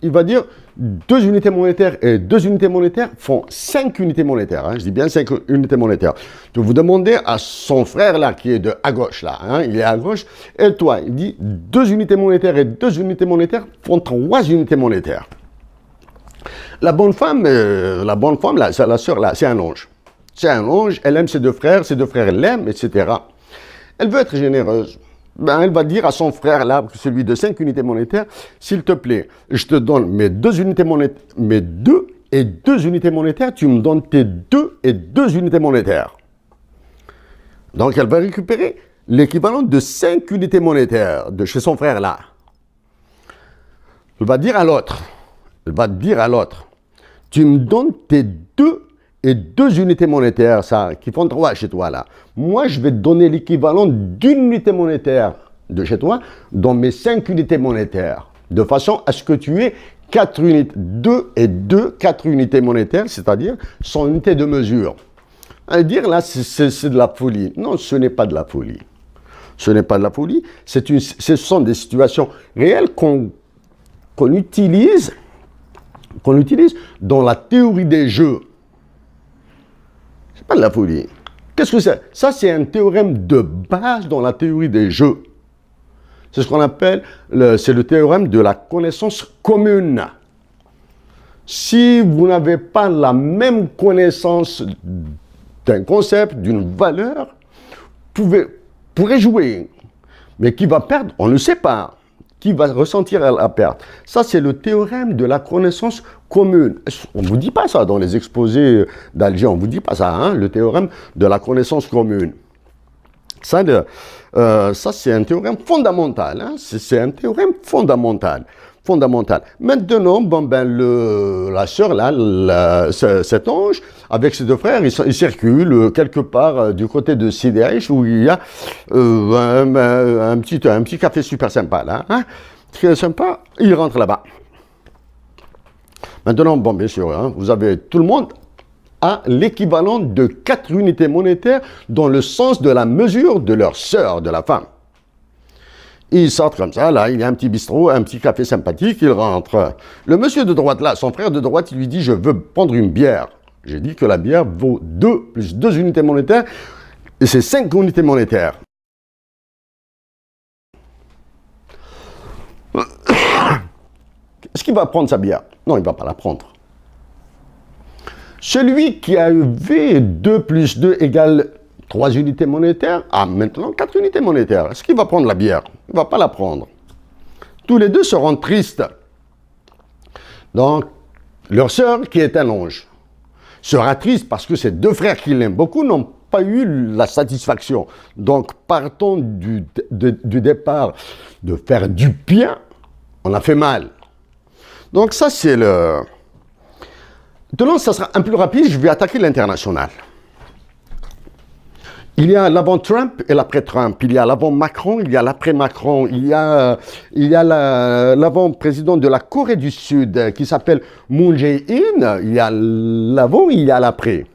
il va dire 2 unités monétaires et 2 unités monétaires font 5 unités monétaires. Hein, je dis bien 5 unités monétaires. Tu vous demandez à son frère là, qui est à gauche là, hein, il est à gauche, et toi, il dit 2 unités monétaires et 2 unités monétaires font 3 unités monétaires. La bonne femme là, la sœur là, c'est un ange. C'est un ange, elle aime ses deux frères l'aiment, etc. Elle veut être généreuse. Ben, elle va dire à son frère là, celui de 5 unités monétaires, s'il te plaît, je te donne mes 2 unités monétaires, mes 2 et 2 unités monétaires, tu me donnes tes 2 et 2 unités monétaires. Donc elle va récupérer l'équivalent de 5 unités monétaires de chez son frère là. Elle va dire à l'autre, tu me donnes tes 2 et 2 unités monétaires, ça, qui font 3 chez toi, là. Moi, je vais te donner l'équivalent d'une unité monétaire de chez toi dans mes 5 unités monétaires, de façon à ce que tu aies 4 unités, 2 et 2, 4 unités monétaires, c'est-à-dire 100 unités de mesure. À dire, là, c'est de la folie. Non, ce n'est pas de la folie. Ce n'est pas de la folie, ce sont des situations réelles qu'on utilise dans la théorie des jeux. C'est pas de la folie. Qu'est-ce que c'est? Ça, c'est un théorème de base dans la théorie des jeux. C'est ce qu'on appelle, c'est le théorème de la connaissance commune. Si vous n'avez pas la même connaissance d'un concept, d'une valeur, vous pourrez jouer. Mais qui va perdre, on ne sait pas. Qui va ressentir la perte. Ça, c'est le théorème de la connaissance commune. On ne vous dit pas ça dans les exposés d'Alger, on ne vous dit pas ça, hein, le théorème de la connaissance commune. Ça, c'est un théorème fondamental. Hein, c'est un théorème fondamental. Maintenant, bon, ben, la sœur, là, cet ange, avec ses deux frères, il circule quelque part du côté de Sidi Aïch, où il y a un petit café super sympa, là. Hein, très sympa, il rentre là-bas. Maintenant, bon, bien sûr, hein, vous avez tout le monde à l'équivalent de 4 unités monétaires dans le sens de la mesure de leur sœur, de la femme. Ils sortent comme ça, là, il y a un petit bistrot, un petit café sympathique, il rentre. Le monsieur de droite, là, son frère de droite, il lui dit, je veux prendre une bière. J'ai dit que la bière vaut 2 plus 2 unités monétaires, et c'est 5 unités monétaires. Est-ce qu'il va prendre sa bière? Non, il ne va pas la prendre. Celui qui avait 2 plus 2 égale 3 unités monétaires, a maintenant 4 unités monétaires. Est-ce qu'il va prendre la bière? Il ne va pas la prendre. Tous les deux seront tristes. Donc, leur sœur, qui est un ange, sera triste parce que ses deux frères qui l'aiment beaucoup n'ont pas eu la satisfaction. Donc, partons du départ de faire du bien, on a fait mal. Donc, ça, c'est le... Maintenant, ça sera un peu plus rapide, je vais attaquer l'international. Il y a l'avant-Trump et l'après-Trump. Il y a l'avant-Macron, il y a l'après-Macron. Il y a l'avant-président de la Corée du Sud qui s'appelle Moon Jae-in. Il y a l'avant, il y a l'après.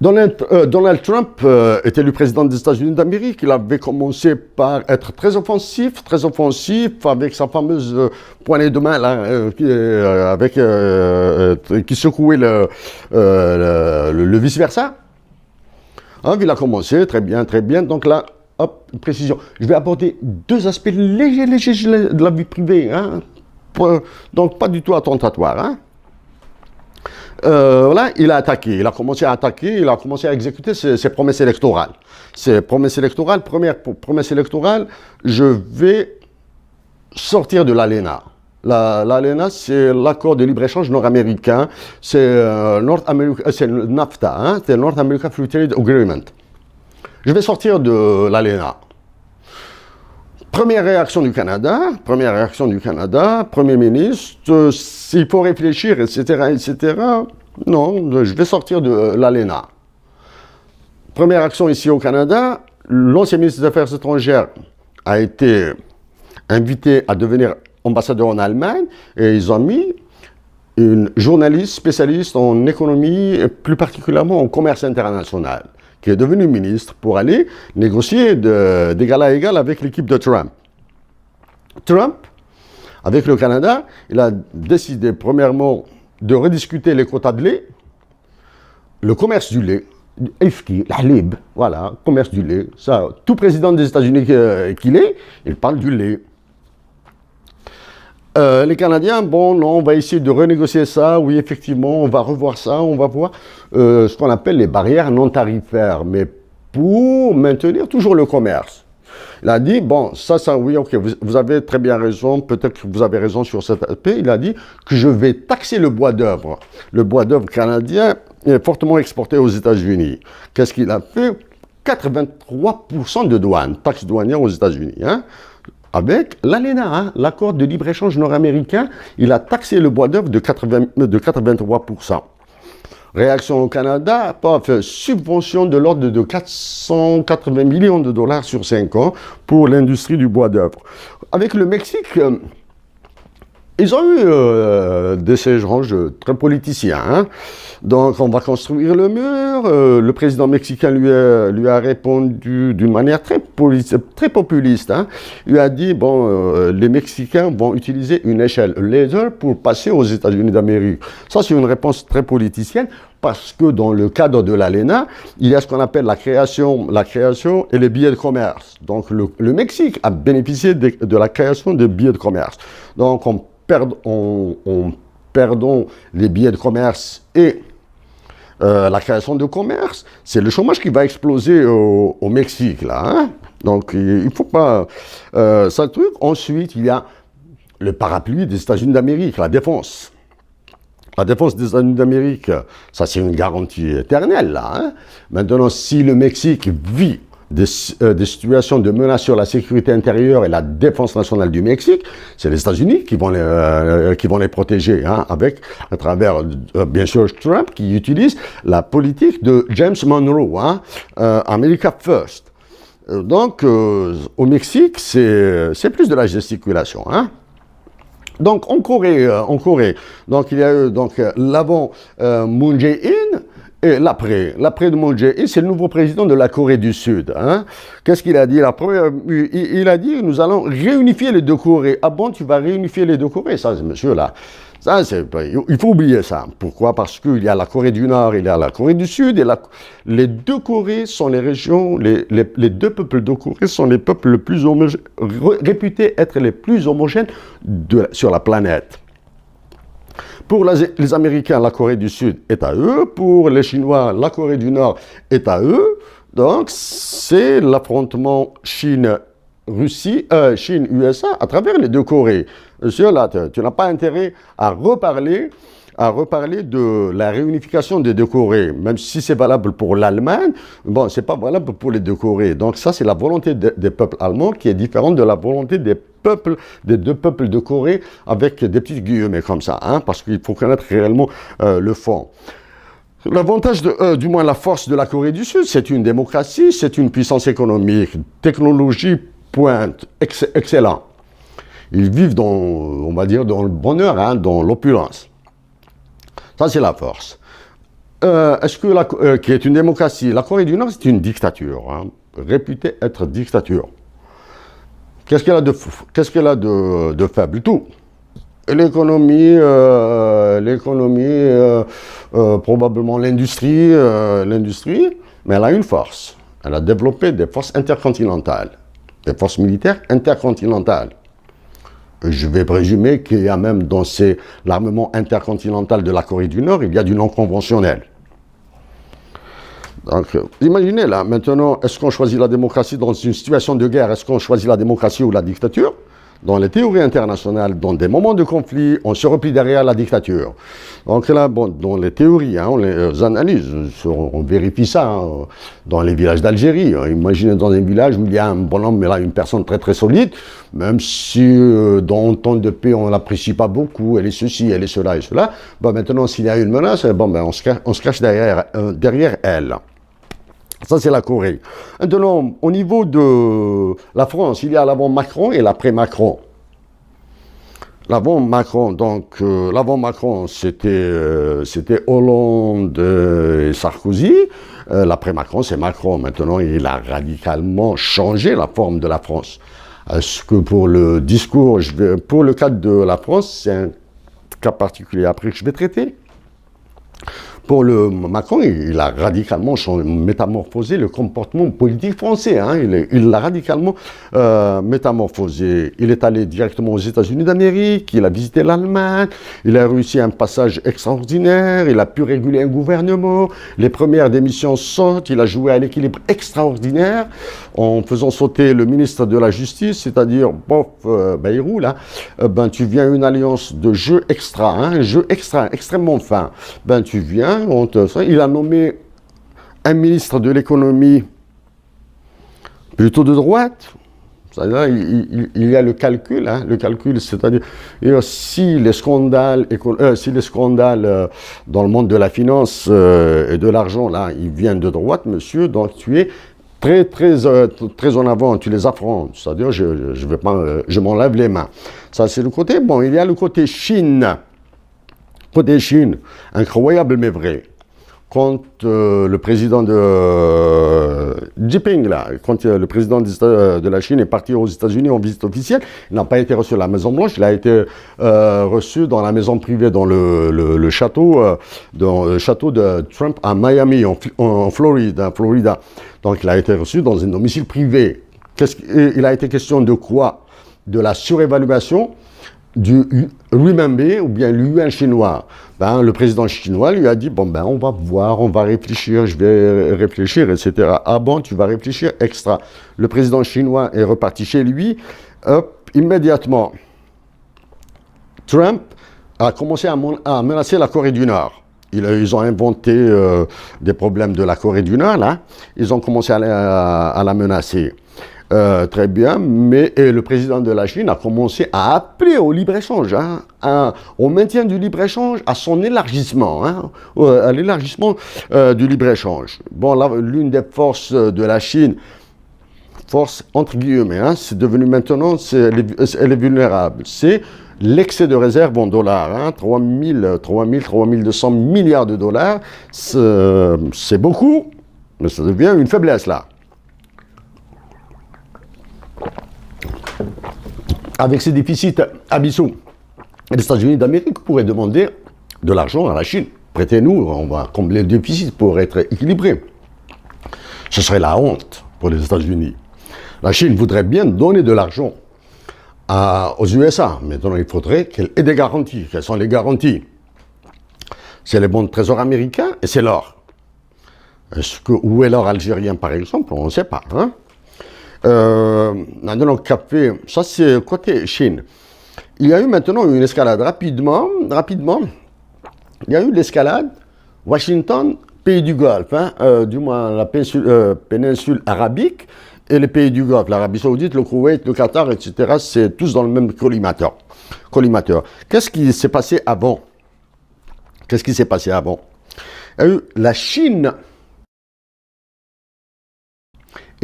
Donald Trump est élu président des États-Unis d'Amérique. Il avait commencé par être très offensif avec sa fameuse poignée de main là, qui secouait le vice-versa. Hein, il a commencé, très bien. Donc là, hop, une précision. Je vais aborder 2 aspects légers de la vie privée. Hein, donc pas du tout attentatoire. Hein. Voilà, il a commencé à attaquer, il a commencé à exécuter ses promesses électorales. Ses promesses électorales, première promesse électorale, je vais sortir de l'ALENA. L'ALENA, c'est l'accord de libre-échange nord-américain, c'est c'est le NAFTA, hein, c'est le North America Free Trade Agreement. Je vais sortir de l'ALENA. Première réaction du Canada, Premier ministre, s'il faut réfléchir, etc. Non, je vais sortir de l'ALENA. Première action ici au Canada, l'ancien ministre des Affaires étrangères a été invité à devenir ambassadeur en Allemagne et ils ont mis une journaliste spécialiste en économie et plus particulièrement en commerce international qui est devenue ministre pour aller négocier d'égal à égal avec l'équipe de Trump. Trump, avec le Canada, il a décidé premièrement de rediscuter les quotas de lait, le commerce du lait, IFKI, l'halib, voilà, commerce du lait. Ça, tout président des États-Unis qu'il est, il parle du lait. Les Canadiens, bon, non, on va essayer de renégocier ça. Oui, effectivement, on va revoir ça. On va voir ce qu'on appelle les barrières non tarifaires, mais pour maintenir toujours le commerce. Il a dit, bon, ça, oui, ok, vous avez très bien raison. Peut-être que vous avez raison sur cet aspect. Il a dit que je vais taxer le bois d'œuvre. Le bois d'œuvre canadien est fortement exporté aux États-Unis. Qu'est-ce qu'il a fait? 83% de douane, taxe douanière aux États-Unis, hein? Avec l'ALENA, hein, l'accord de libre-échange nord-américain, il a taxé le bois d'œuvre de 83%. Réaction au Canada, subvention de l'ordre de 480 millions de dollars sur 5 ans pour l'industrie du bois d'œuvre. Avec le Mexique, ils ont eu des échanges très politiciens. Hein. Donc, on va construire le mur. Le président mexicain lui a répondu d'une manière très populiste. Hein. Il lui a dit, bon, les Mexicains vont utiliser une échelle laser pour passer aux États-Unis d'Amérique. Ça, c'est une réponse très politicienne parce que dans le cadre de l'ALENA, il y a ce qu'on appelle la création et les billets de commerce. Donc, le Mexique a bénéficié de la création de billets de commerce. Donc, perdons les billets de commerce et la création de commerce, c'est le chômage qui va exploser au Mexique, là. Hein. Donc, il ne faut pas... ça, le truc. Ensuite, il y a le parapluie des États-Unis d'Amérique, la défense. La défense des États-Unis d'Amérique, ça, c'est une garantie éternelle, là. Hein. Maintenant, si le Mexique vit des situations de menace sur la sécurité intérieure et la défense nationale du Mexique, c'est les États-Unis qui vont les protéger, hein, à travers, bien sûr, Trump, qui utilise la politique de James Monroe, hein, America First. Donc, au Mexique, c'est plus de la gesticulation, hein. Donc, en Corée, donc il y a eu l'avant Moon Jae-in, et l'après de Moon Jae-in, c'est le nouveau président de la Corée du Sud. Hein. Qu'est-ce qu'il a dit? Il a dit, nous allons réunifier les deux Corées. Ah bon, tu vas réunifier les deux Corées? Ça, monsieur, là, il faut oublier ça. Pourquoi? Parce qu'il y a la Corée du Nord, il y a la Corée du Sud, et les deux Corées sont les régions, les deux peuples de Corée sont les peuples les plus réputés être les plus homogènes sur la planète. Pour les Américains, la Corée du Sud est à eux. Pour les Chinois, la Corée du Nord est à eux. Donc, c'est l'affrontement Chine-USA à travers les deux Corées. Monsieur, là, tu n'as pas intérêt à reparler de la réunification des deux Corées, même si c'est valable pour l'Allemagne, bon, c'est pas valable pour les deux Corées. Donc ça, c'est la volonté des peuples allemands qui est différente de la volonté des deux peuples de Corée, avec des petits guillemets comme ça, hein, parce qu'il faut connaître réellement le fond. L'avantage, du moins la force de la Corée du Sud, c'est une démocratie, c'est une puissance économique, technologie pointe, excellent. Ils vivent on va dire, dans le bonheur, hein, dans l'opulence. Ça, c'est la force. Est-ce que qui est une démocratie? La Corée du Nord, c'est une dictature, hein, réputée être dictature. Qu'est-ce qu'elle a de faible? Tout. L'économie, probablement l'industrie, mais elle a une force. Elle a développé des forces intercontinentales, des forces militaires intercontinentales. Je vais présumer qu'il y a même dans l'armement intercontinental de la Corée du Nord, il y a du non conventionnel. Donc, imaginez là, maintenant, est-ce qu'on choisit la démocratie dans une situation de guerre? Est-ce qu'on choisit la démocratie ou la dictature? dans les théories internationales, dans des moments de conflit, on se replie derrière la dictature. Donc là, bon, dans les théories, on les analyse, on vérifie ça dans les villages d'Algérie. Imaginez dans un village où il y a un bonhomme, mais là, une personne très très solide, même si dans le temps de paix, on ne l'apprécie pas beaucoup, elle est ceci, elle est cela et cela. Bon, maintenant, s'il y a une menace, bon, ben, on se cache derrière elle. Ça, c'est la Corée. Maintenant, au niveau de la France, il y a l'avant Macron et l'après Macron. L'avant Macron, donc, l'avant Macron, c'était Hollande et Sarkozy. L'après Macron, c'est Macron. Maintenant, il a radicalement changé la forme de la France. Est-ce que pour le discours, pour le cas de la France, c'est un cas particulier après que je vais traiter. Pour le Macron, il a radicalement métamorphosé le comportement politique français. Hein. Il l'a radicalement métamorphosé. Il est allé directement aux États-Unis d'Amérique, il a visité l'Allemagne, il a réussi un passage extraordinaire, il a pu réguler un gouvernement, les premières démissions sortent, il a joué à l'équilibre extraordinaire en faisant sauter le ministre de la Justice, c'est-à-dire Bayrou, là, tu viens une alliance de jeu extra, hein, un jeu extra, extrêmement fin. Tu viens, il a nommé un ministre de l'économie plutôt de droite. C'est-à-dire, il y a le calcul, hein, c'est-à-dire si les scandales dans le monde de la finance et de l'argent, là, ils viennent de droite, monsieur, donc tu es très en avant, tu les affrontes. C'est-à-dire, je m'en lave les mains. Ça, c'est le côté. Bon, il y a le côté Chine. Côté Chine, incroyable mais vrai. Quand le président de Jinping, là, quand le président de la Chine est parti aux États-Unis en visite officielle, il n'a pas été reçu à la Maison Blanche, il a été reçu dans la maison privée, dans le château de Trump à Miami, en Florida. Donc il a été reçu dans un domicile privé. Il a été question de quoi? De la surévaluation du renminbi ou bien l'yuan chinois. Le président chinois lui a dit, on va voir, on va réfléchir, je vais réfléchir, etc. Ah bon, tu vas réfléchir, extra. Le président chinois est reparti chez lui, immédiatement. Trump a commencé à menacer la Corée du Nord. Ils ont inventé des problèmes de la Corée du Nord, là. Ils ont commencé à la menacer. Très bien, mais le président de la Chine a commencé à appeler au libre-échange, hein, au maintien du libre-échange, à son élargissement, hein, à l'élargissement du libre-échange. Bon, là, l'une des forces de la Chine, force entre guillemets, hein, c'est devenu maintenant, elle est vulnérable, c'est l'excès de réserve en dollars, hein, 3200 milliards de dollars, c'est beaucoup, mais ça devient une faiblesse là. Avec ces déficits abyssaux, les États-Unis d'Amérique pourraient demander de l'argent à la Chine. Prêtez-nous, on va combler le déficit pour être équilibré. Ce serait la honte pour les États-Unis. La Chine voudrait bien donner de l'argent aux USA. Maintenant, il faudrait qu'elle ait des garanties. Quelles sont les garanties? C'est les bons de trésor américains et c'est l'or. Où est l'or algérien, par exemple? On ne sait pas. Hein? Maintenant, café, ça c'est côté Chine. Il y a eu maintenant une escalade rapidement. Il y a eu l'escalade Washington, pays du Golfe, hein, du moins la péninsule arabique et les pays du Golfe, l'Arabie Saoudite, le Koweït, le Qatar, etc. C'est tous dans le même collimateur. Qu'est-ce qui s'est passé avant? Il y a eu la Chine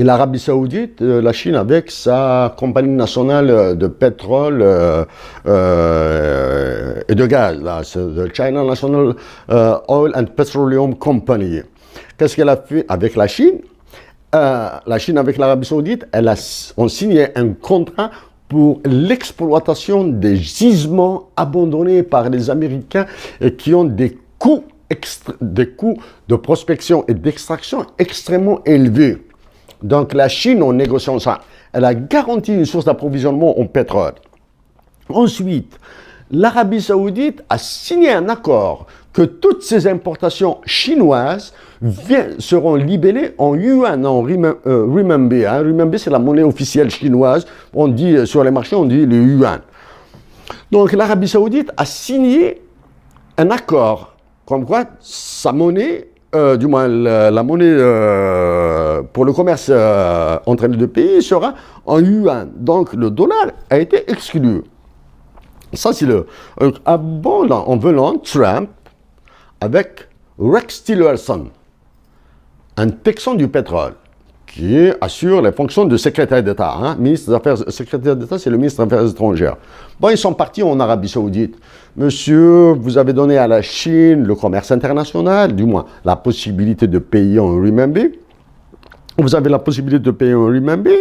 et l'Arabie Saoudite, la Chine avec sa compagnie nationale de pétrole et de gaz, là, c'est le China National Oil and Petroleum Company. Qu'est-ce qu'elle a fait avec la Chine? La Chine avec l'Arabie Saoudite, ont signé un contrat pour l'exploitation des gisements abandonnés par les Américains et qui ont des coûts de prospection et d'extraction extrêmement élevés. Donc la Chine, en négociant ça, elle a garanti une source d'approvisionnement en pétrole. Ensuite, l'Arabie Saoudite a signé un accord que toutes ces importations chinoises seront libellées en yuan, en renminbi. Renminbi, c'est la monnaie officielle chinoise. On dit, sur les marchés, on dit le yuan. Donc l'Arabie Saoudite a signé un accord, comme quoi sa monnaie, du moins la monnaie pour le commerce entre les deux pays sera en yuan. Donc le dollar a été exclu. Ça, c'est en venant, Trump, avec Rex Tillerson, un Texan du pétrole, qui assure les fonctions de secrétaire d'État. Secrétaire d'État, c'est le ministre des Affaires étrangères. Bon, ils sont partis en Arabie Saoudite. Monsieur, vous avez donné à la Chine le commerce international, du moins la possibilité de payer en renminbi. Vous avez la possibilité de payer en renminbi.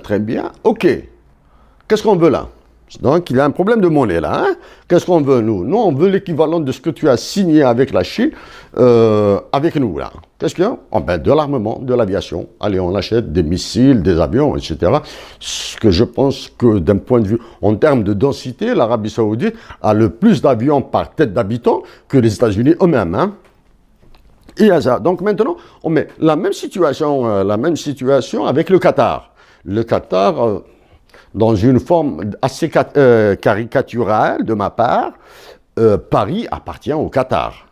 Très bien. OK. Qu'est-ce qu'on veut là? Donc, il y a un problème de monnaie là. Qu'est-ce qu'on veut, nous? Nous, on veut l'équivalent de ce que tu as signé avec la Chine, avec nous là. Qu'est-ce qu'il y a? Oh, ben, de l'armement, de l'aviation. Allez, on achète des missiles, des avions, etc. Ce que je pense que d'un point de vue, en termes de densité, l'Arabie Saoudite a le plus d'avions par tête d'habitant que les États-Unis eux-mêmes. Il y a ça. Donc maintenant, on met la même situation avec le Qatar. Le Qatar, dans une forme assez caricaturale de ma part, Paris appartient au Qatar.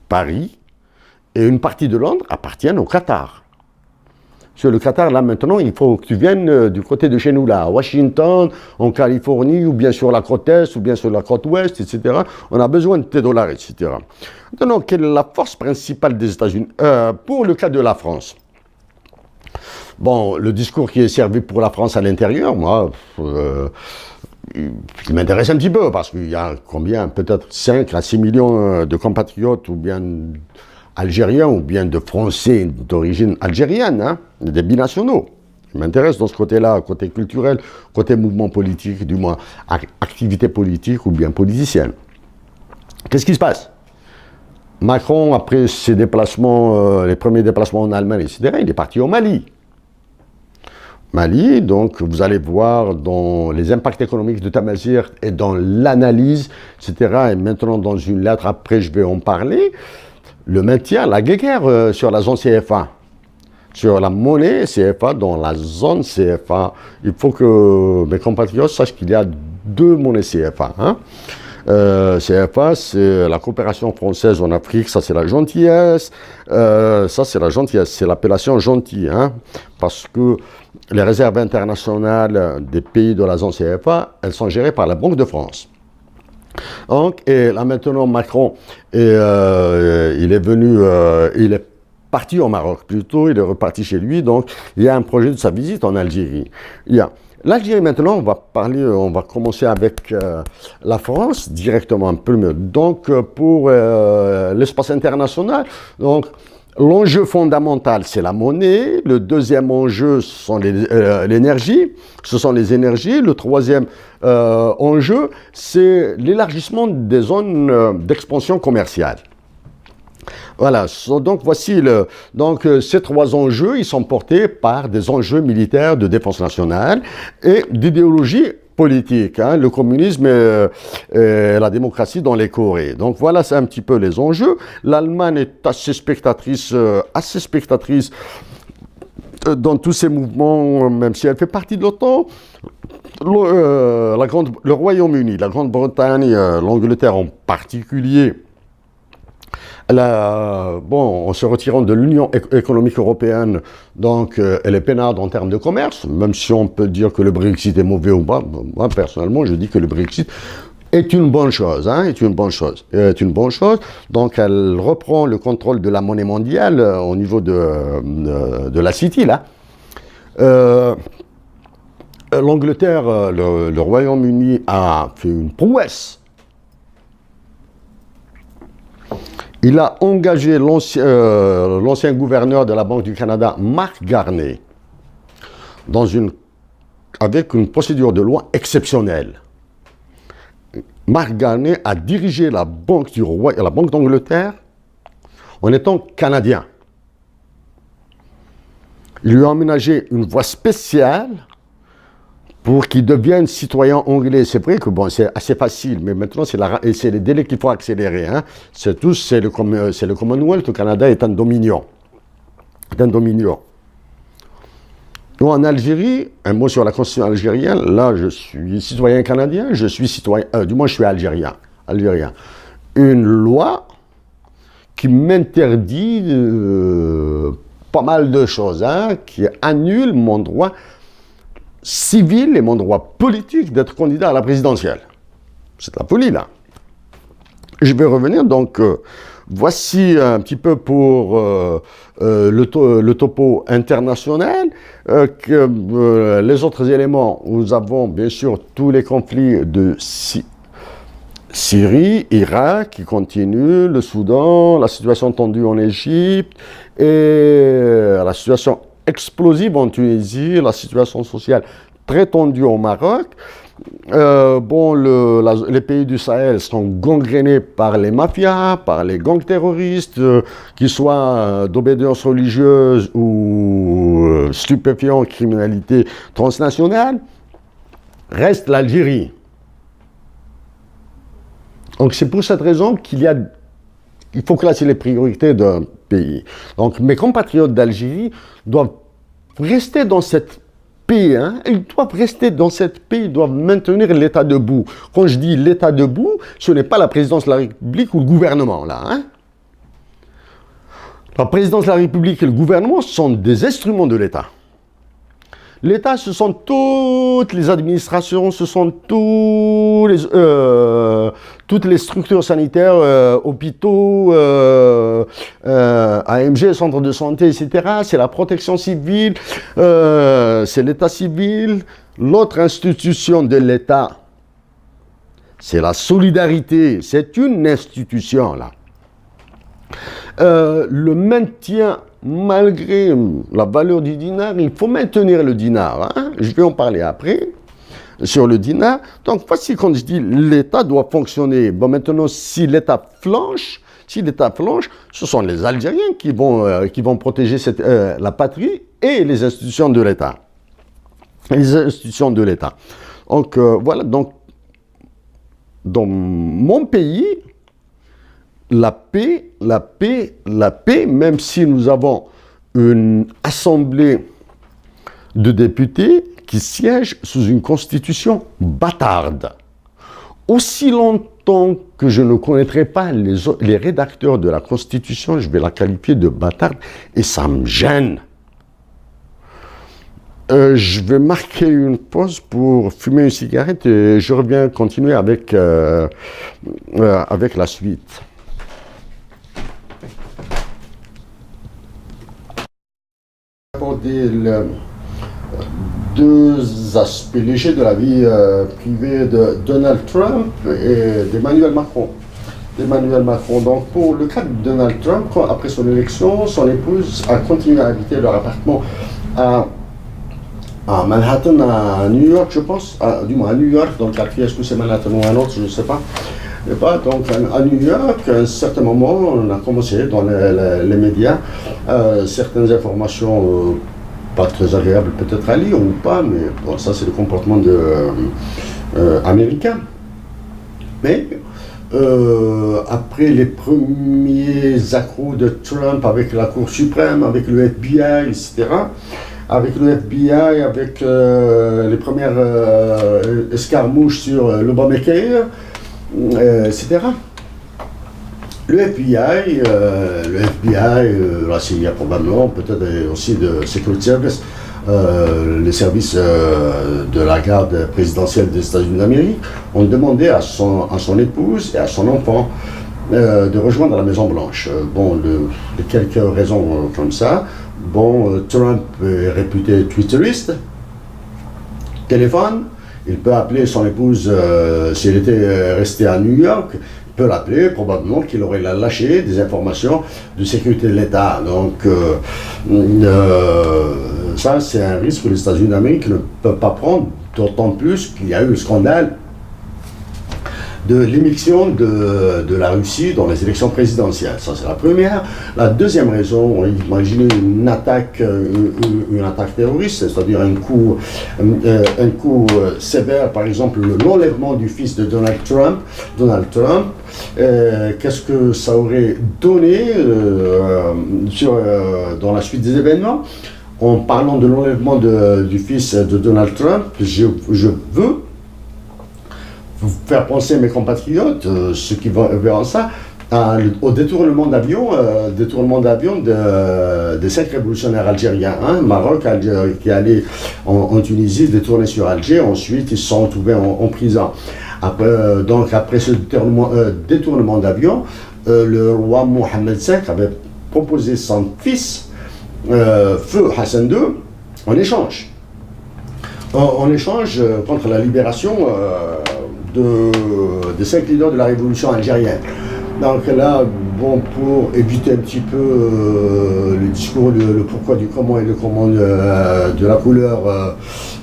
Paris et une partie de Londres appartiennent au Qatar. Sur le Qatar, là maintenant, il faut que tu viennes du côté de chez nous, là, à Washington, en Californie, ou bien sur la côte Est, ou bien sur la côte Ouest, etc. On a besoin de tes dollars, etc. Maintenant, quelle est la force principale des États-Unis pour le cas de la France? Bon, le discours qui est servi pour la France à l'intérieur, moi, il m'intéresse un petit peu, parce qu'il y a combien? Peut-être 5 à 6 millions de compatriotes, ou bien algériens, ou bien de Français d'origine algérienne, des binationaux. Il m'intéresse dans ce côté-là, côté culturel, côté mouvement politique, du moins activité politique ou bien politicienne. Qu'est-ce qui se passe? Macron, après ses déplacements, les premiers déplacements en Allemagne, etc., il est parti au Mali. Mali, donc vous allez voir dans les impacts économiques de Tamazir et dans l'analyse, etc., et maintenant dans une lettre, après je vais en parler, le maintien, la guerre sur la zone CFA, sur la monnaie CFA, dans la zone CFA. Il faut que mes compatriotes sachent qu'il y a deux monnaies CFA. CFA, c'est la coopération française en Afrique, ça c'est la gentillesse, c'est l'appellation gentille, parce que les réserves internationales des pays de la zone CFA, elles sont gérées par la Banque de France. Donc, et là maintenant, Macron, il est parti au Maroc plutôt, il est reparti chez lui, donc il y a un projet de sa visite en Algérie. L'Algérie maintenant, on va commencer avec la France directement un peu mieux. Donc pour l'espace international, donc l'enjeu fondamental c'est la monnaie, le deuxième enjeu ce sont l'énergie, le troisième enjeu c'est l'élargissement des zones d'expansion commerciale. Voilà, donc voici ces trois enjeux, ils sont portés par des enjeux militaires de défense nationale et d'idéologie politique, le communisme et la démocratie dans les Corées. Donc voilà, c'est un petit peu les enjeux. L'Allemagne est assez spectatrice dans tous ces mouvements, même si elle fait partie de l'OTAN. Le Royaume-Uni, la Grande-Bretagne, l'Angleterre en particulier, en se retirant de l'Union économique européenne, donc elle est peinarde en termes de commerce, même si on peut dire que le Brexit est mauvais ou pas. Moi, personnellement, je dis que le Brexit est une bonne chose, est une bonne chose. Donc, elle reprend le contrôle de la monnaie mondiale au niveau de la City, là. L'Angleterre, le Royaume-Uni a fait une prouesse. Il a engagé l'ancien gouverneur de la Banque du Canada, Mark Carney, avec une procédure de loi exceptionnelle. Mark Carney a dirigé la Banque d'Angleterre en étant canadien. Il lui a aménagé une voie spéciale pour qu'ils deviennent citoyens anglais. C'est vrai que bon, c'est assez facile, mais maintenant c'est les délais qu'il faut accélérer. Hein. C'est le Commonwealth, le Canada est un dominion. Nous, en Algérie, un mot sur la constitution algérienne, là je suis citoyen canadien, je suis citoyen, du moins je suis algérien. Une loi qui m'interdit pas mal de choses, hein, qui annule mon droit civil et mon droit politique d'être candidat à la présidentielle. C'est de la folie, là. Je vais revenir, donc, voici un petit peu pour le topo international. Les autres éléments, nous avons bien sûr tous les conflits de Syrie, Irak qui continue, le Soudan, la situation tendue en Égypte et la situation explosive en Tunisie, la situation sociale très tendue au Maroc. Les pays du Sahel sont gangrénés par les mafias, par les gangs terroristes, qu'ils soient d'obédience religieuse ou stupéfiants, criminalité transnationale. Reste l'Algérie. Donc c'est pour cette raison il faut classer les priorités d'un pays. Donc mes compatriotes d'Algérie doivent rester dans cette paix. Hein. Ils doivent rester dans cette paix, ils doivent maintenir l'état debout. Quand je dis l'état debout, ce n'est pas la présidence de la République ou le gouvernement, là. Hein. La présidence de la République et le gouvernement sont des instruments de l'État. L'État, ce sont toutes les administrations, ce sont toutes les structures sanitaires, hôpitaux, AMG, centres de santé, etc. C'est la protection civile, c'est l'État civil. L'autre institution de l'État, c'est la solidarité. C'est une institution, là. Le maintien, malgré la valeur du dinar, il faut maintenir le dinar. Hein. Je vais en parler après, sur le dinar. Donc, voici quand je dis l'État doit fonctionner. Bon, maintenant, si l'État flanche, ce sont les Algériens qui vont protéger la patrie et les institutions de l'État. Donc, voilà. Donc, dans mon pays, la paix, même si nous avons une assemblée de députés qui siègent sous une constitution bâtarde. Aussi longtemps que je ne connaîtrai pas les rédacteurs de la constitution, je vais la qualifier de bâtarde et ça me gêne. Je vais marquer une pause pour fumer une cigarette et je reviens continuer avec la suite. Aborder deux aspects légers de la vie privée de Donald Trump et d'Emmanuel Macron. Donc, pour le cas de Donald Trump, après son élection, son épouse a continué à habiter leur appartement à Manhattan, à New York, je pense, du moins à New York, dans le quartier, est-ce que c'est Manhattan ou un autre, je ne sais pas. Donc à New York, à un certain moment, on a commencé dans les médias certaines informations pas très agréables peut-être à lire ou pas, mais bon, ça c'est le comportement américain. Mais après les premiers accros de Trump avec la Cour suprême, avec le FBI, etc., avec les premières escarmouches sur l'Obamacare, etc. Le FBI, la CIA probablement, peut-être aussi de Secret Service, les services de la garde présidentielle des États-Unis d'Amérique, ont demandé à son épouse et à son enfant de rejoindre la Maison-Blanche. De quelques raisons comme ça. Trump est réputé twitteriste, téléphone. Il peut appeler son épouse, si elle était restée à New York, il peut l'appeler, probablement qu'il aurait lâché des informations de sécurité de l'État. Donc, ça, c'est un risque que les États-Unis d'Amérique ne peuvent pas prendre, d'autant plus qu'il y a eu le scandale de l'émission de la Russie dans les élections présidentielles. Ça, c'est la première. La deuxième raison, imaginez une attaque terroriste, c'est-à-dire un coup sévère, par exemple l'enlèvement du fils de Donald Trump. Qu'est-ce que ça aurait donné dans la suite des événements? En parlant de l'enlèvement du fils de Donald Trump, je veux vous faire penser, mes compatriotes, ceux qui verront ça, au détournement d'avion des 5 révolutionnaires algériens. Maroc qui allait en Tunisie, détourner sur Alger, ensuite ils se sont trouvés en prison. Après ce détournement d'avion, le roi Mohammed V avait proposé son fils, Feu Hassan II, en échange contre la libération des 5 leaders de la révolution algérienne. Donc là, bon, pour éviter un petit peu le discours, le pourquoi du comment et le comment de la couleur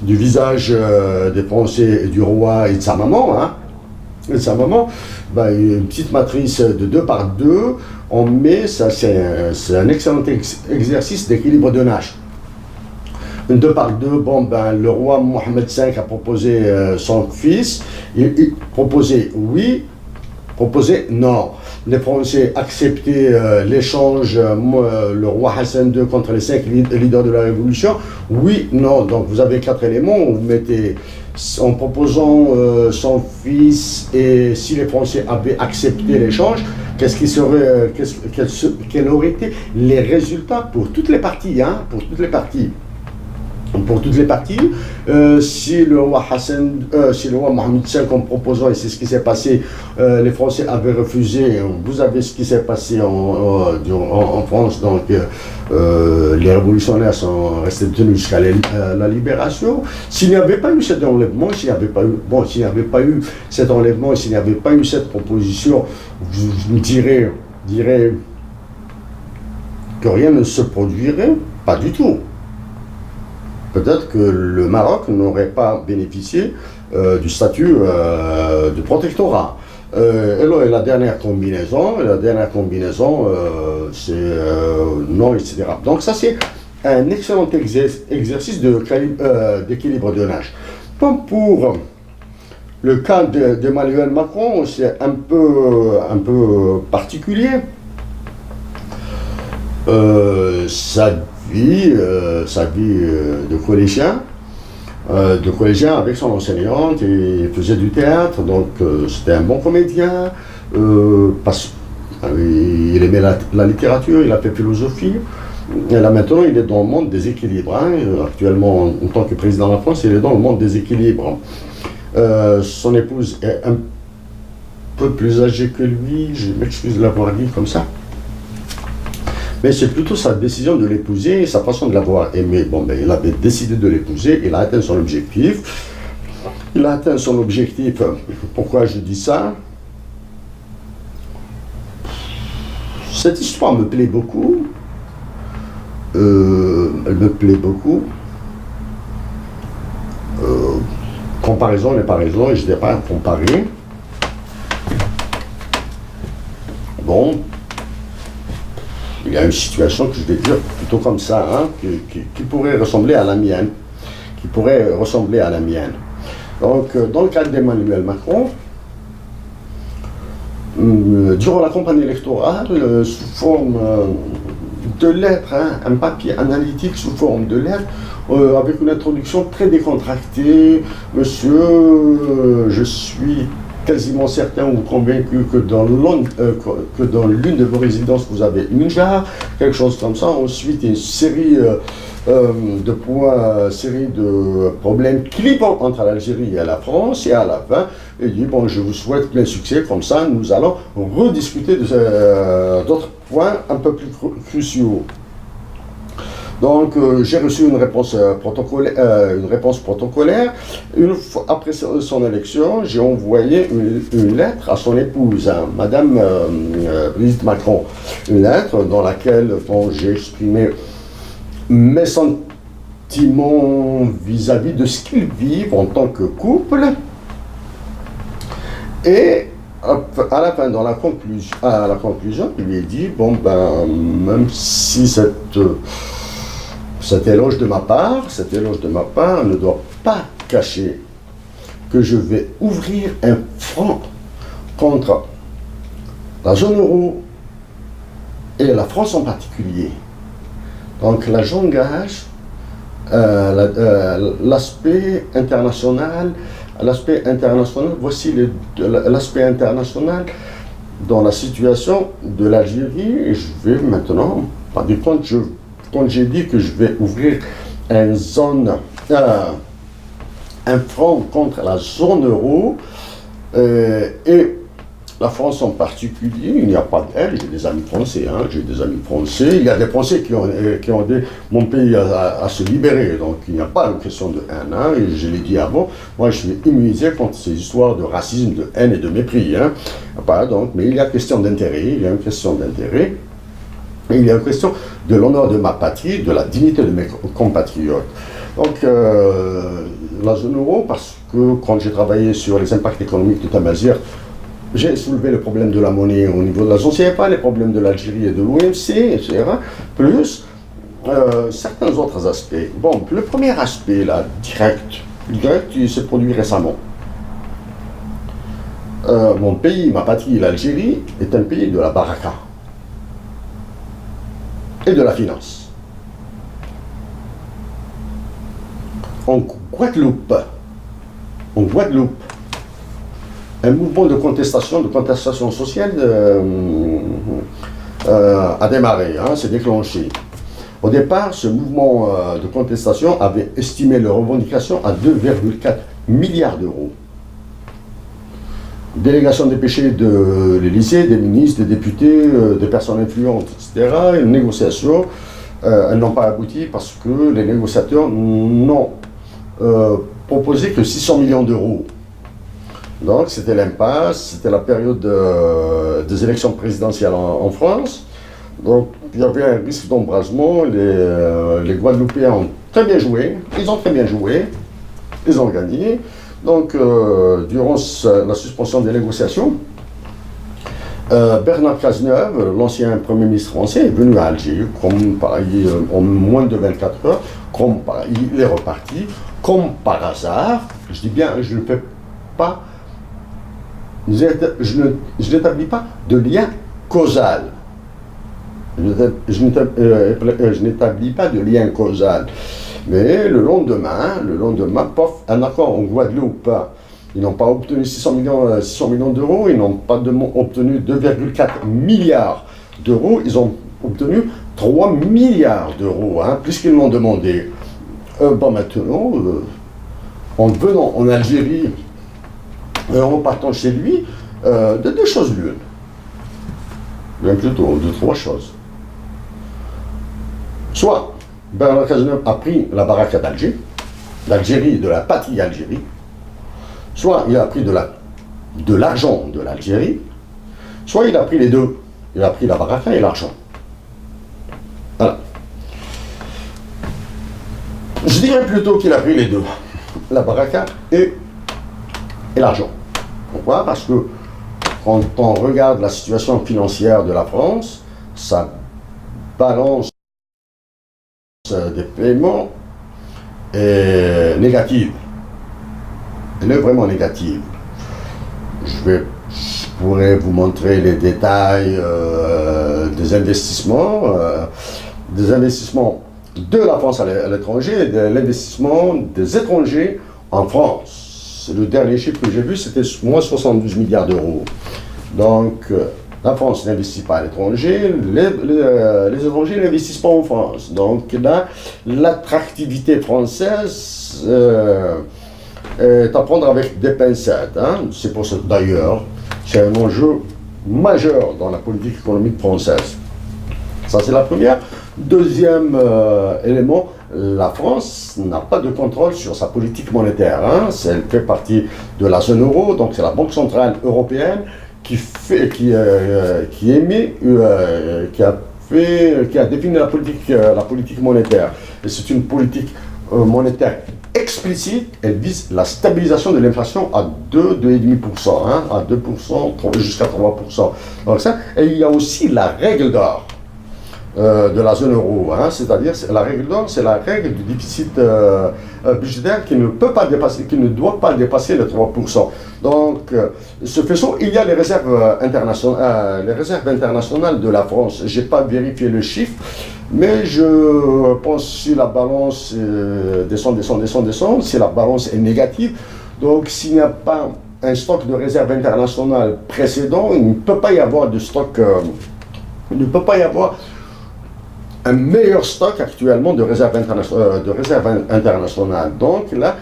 du visage des Français et du roi et de sa maman, une petite matrice de 2 par 2, on met, ça c'est un excellent exercice d'équilibre de nage. Une 2 par 2, le roi Mohammed V a proposé son fils, il proposait oui, proposait non. Les Français acceptaient l'échange, le roi Hassan II contre les 5 leaders de la Révolution, oui, non. Donc vous avez 4 éléments, vous mettez en proposant son fils, et si les Français avaient accepté l'échange, quels auraient été les résultats pour toutes les parties, pour toutes les parties, si le roi Mohammed V, en proposant, et c'est ce qui s'est passé, les Français avaient refusé, vous avez ce qui s'est passé en France, donc les révolutionnaires sont restés tenus jusqu'à la libération. S'il n'y avait pas eu cet enlèvement, s'il n'y avait pas eu cet enlèvement, et s'il n'y avait pas eu cette proposition, je dirais que rien ne se produirait, pas du tout. Peut-être que le Maroc n'aurait pas bénéficié du statut de protectorat. Et la dernière combinaison, c'est non, etc. Donc ça, c'est un excellent exercice d'équilibre de nage. Comme pour le cas d'Emmanuel Macron, c'est un peu particulier. Sa vie de collégien avec son enseignante, et il faisait du théâtre, donc c'était un bon comédien, il aimait la littérature, il a fait philosophie, et là maintenant il est dans le monde des équilibres. Actuellement, en tant que président de la France, il est dans le monde des équilibres. Son épouse est un peu plus âgée que lui, je m'excuse de l'avoir dit comme ça. Mais c'est plutôt sa décision de l'épouser et sa façon de l'avoir aimé. Il avait décidé de l'épouser, il a atteint son objectif. Pourquoi je dis ça? Cette histoire me plaît beaucoup. Elle me plaît beaucoup. Comparaison, et je n'ai pas à comparer. Bon. Il y a une situation que je vais dire plutôt comme ça, qui pourrait ressembler à la mienne. Donc, dans le cadre d'Emmanuel Macron, durant la campagne électorale, sous forme de lettres, un papier analytique sous forme de lettres, avec une introduction très décontractée. Monsieur, je suis quasiment certain ou convaincu que dans l'une de vos résidences, vous avez une jarre, quelque chose comme ça. Ensuite, une série de problèmes clivants entre l'Algérie et la France. Et à la fin, il dit, je vous souhaite plein succès, comme ça, nous allons rediscuter d'autres points un peu plus cruciaux. Donc, j'ai reçu une réponse protocolaire. Une fois après son élection, j'ai envoyé une lettre à son épouse, Madame Brigitte Macron. Une lettre dans laquelle j'ai exprimé mes sentiments vis-à-vis de ce qu'ils vivent en tant que couple. Et à la fin, à la conclusion, il lui ai dit, bon ben, même si cet éloge de ma part ne doit pas cacher que je vais ouvrir un front contre la zone euro et la France en particulier. Donc là, j'engage l'aspect international. Voici l'aspect international dans la situation de l'Algérie. Et je vais maintenant, par contre, quand j'ai dit que je vais ouvrir un front contre la zone euro et la France en particulier, il n'y a pas d'aide. J'ai des amis français, il y a des Français qui ont aidé mon pays à se libérer, donc il n'y a pas une question de haine, et je l'ai dit avant, moi je suis immunisé contre ces histoires de racisme, de haine et de mépris, mais il y a une question d'intérêt, et il y a une question de l'honneur de ma patrie, de la dignité de mes compatriotes. Donc la zone euro, parce que quand j'ai travaillé sur les impacts économiques de Tamazir, j'ai soulevé le problème de la monnaie au niveau de la zone CFA, les problèmes de l'Algérie et de l'OMC, etc. Plus certains autres aspects. Bon, le premier aspect, là, direct, il s'est produit récemment. Mon pays, ma patrie, l'Algérie, est un pays de la baraka et de la finance. En Guadeloupe, un mouvement de contestation sociale a démarré, s'est déclenché. Au départ, ce mouvement de contestation avait estimé leurs revendications à 2,4 milliards d'euros. Délégation dépêchée de l'Élysée, des ministres, des députés, des personnes influentes, etc. Une négociation, elles n'ont pas abouti parce que les négociateurs n'ont proposé que 600 millions d'euros. Donc c'était l'impasse, c'était la période des élections présidentielles en France. Donc il y avait un risque d'embrasement. Les Guadeloupéens ont très bien joué, ils ont gagné. Donc durant la suspension des négociations, Bernard Cazeneuve, l'ancien Premier ministre français, est venu à Alger, comme pareil, en moins de 24 heures, comme pareil, il est reparti, comme par hasard. Je dis bien, je ne fais pas. Je n'établis pas de lien causal. Je n'établis pas de lien causal. Mais le lendemain, pof, un accord en Guadeloupe. Ils n'ont pas obtenu 600 millions d'euros, ils n'ont pas obtenu 2,4 milliards d'euros, ils ont obtenu 3 milliards d'euros, puisqu'ils l'ont demandé. Maintenant, en venant en Algérie, en partant chez lui, de deux choses l'une. Bien plutôt, de trois choses. Soit Bernard Cazeneuve a pris la baraka d'Algérie, de la patrie Algérie, soit il a pris de l'argent de l'Algérie, soit il a pris les deux. Il a pris la baraka et l'argent. Voilà. Je dirais plutôt qu'il a pris les deux. La baraka et l'argent. Pourquoi? Parce que quand on regarde la situation financière de la France, sa balance des paiements est négative. Elle est vraiment négative. Je pourrais vous montrer les détails des investissements de la France à l'étranger et de l'investissement des étrangers en France. Le dernier chiffre que j'ai vu, c'était moins 72 milliards d'euros. Donc, la France n'investit pas à l'étranger, les étrangers n'investissent pas en France. Donc là, l'attractivité française est à prendre avec des pincettes. C'est pour ça, d'ailleurs, c'est un enjeu majeur dans la politique économique française. Ça, c'est la première. Deuxième élément, la France n'a pas de contrôle sur sa politique monétaire. Elle fait partie de la zone euro, donc c'est la Banque centrale européenne qui a défini la politique monétaire. Et c'est une politique monétaire explicite, elle vise la stabilisation de l'inflation à 2,5%, hein, à 2%, jusqu'à 3%. Donc ça, et il y a aussi la règle d'or de la zone euro, hein, c'est-à-dire la règle d'or, c'est la règle du déficit budgétaire qui ne peut pas dépasser, qui ne doit pas dépasser les 3%. Donc, ce faisant, il y a les réserves internationales de la France. J'ai pas vérifié le chiffre, mais je pense que si la balance descend, si la balance est négative, donc s'il n'y a pas un stock de réserve internationale précédent, il ne peut pas y avoir de stock, il ne peut pas y avoir un meilleur stock actuellement de réserve internationale. Donc là,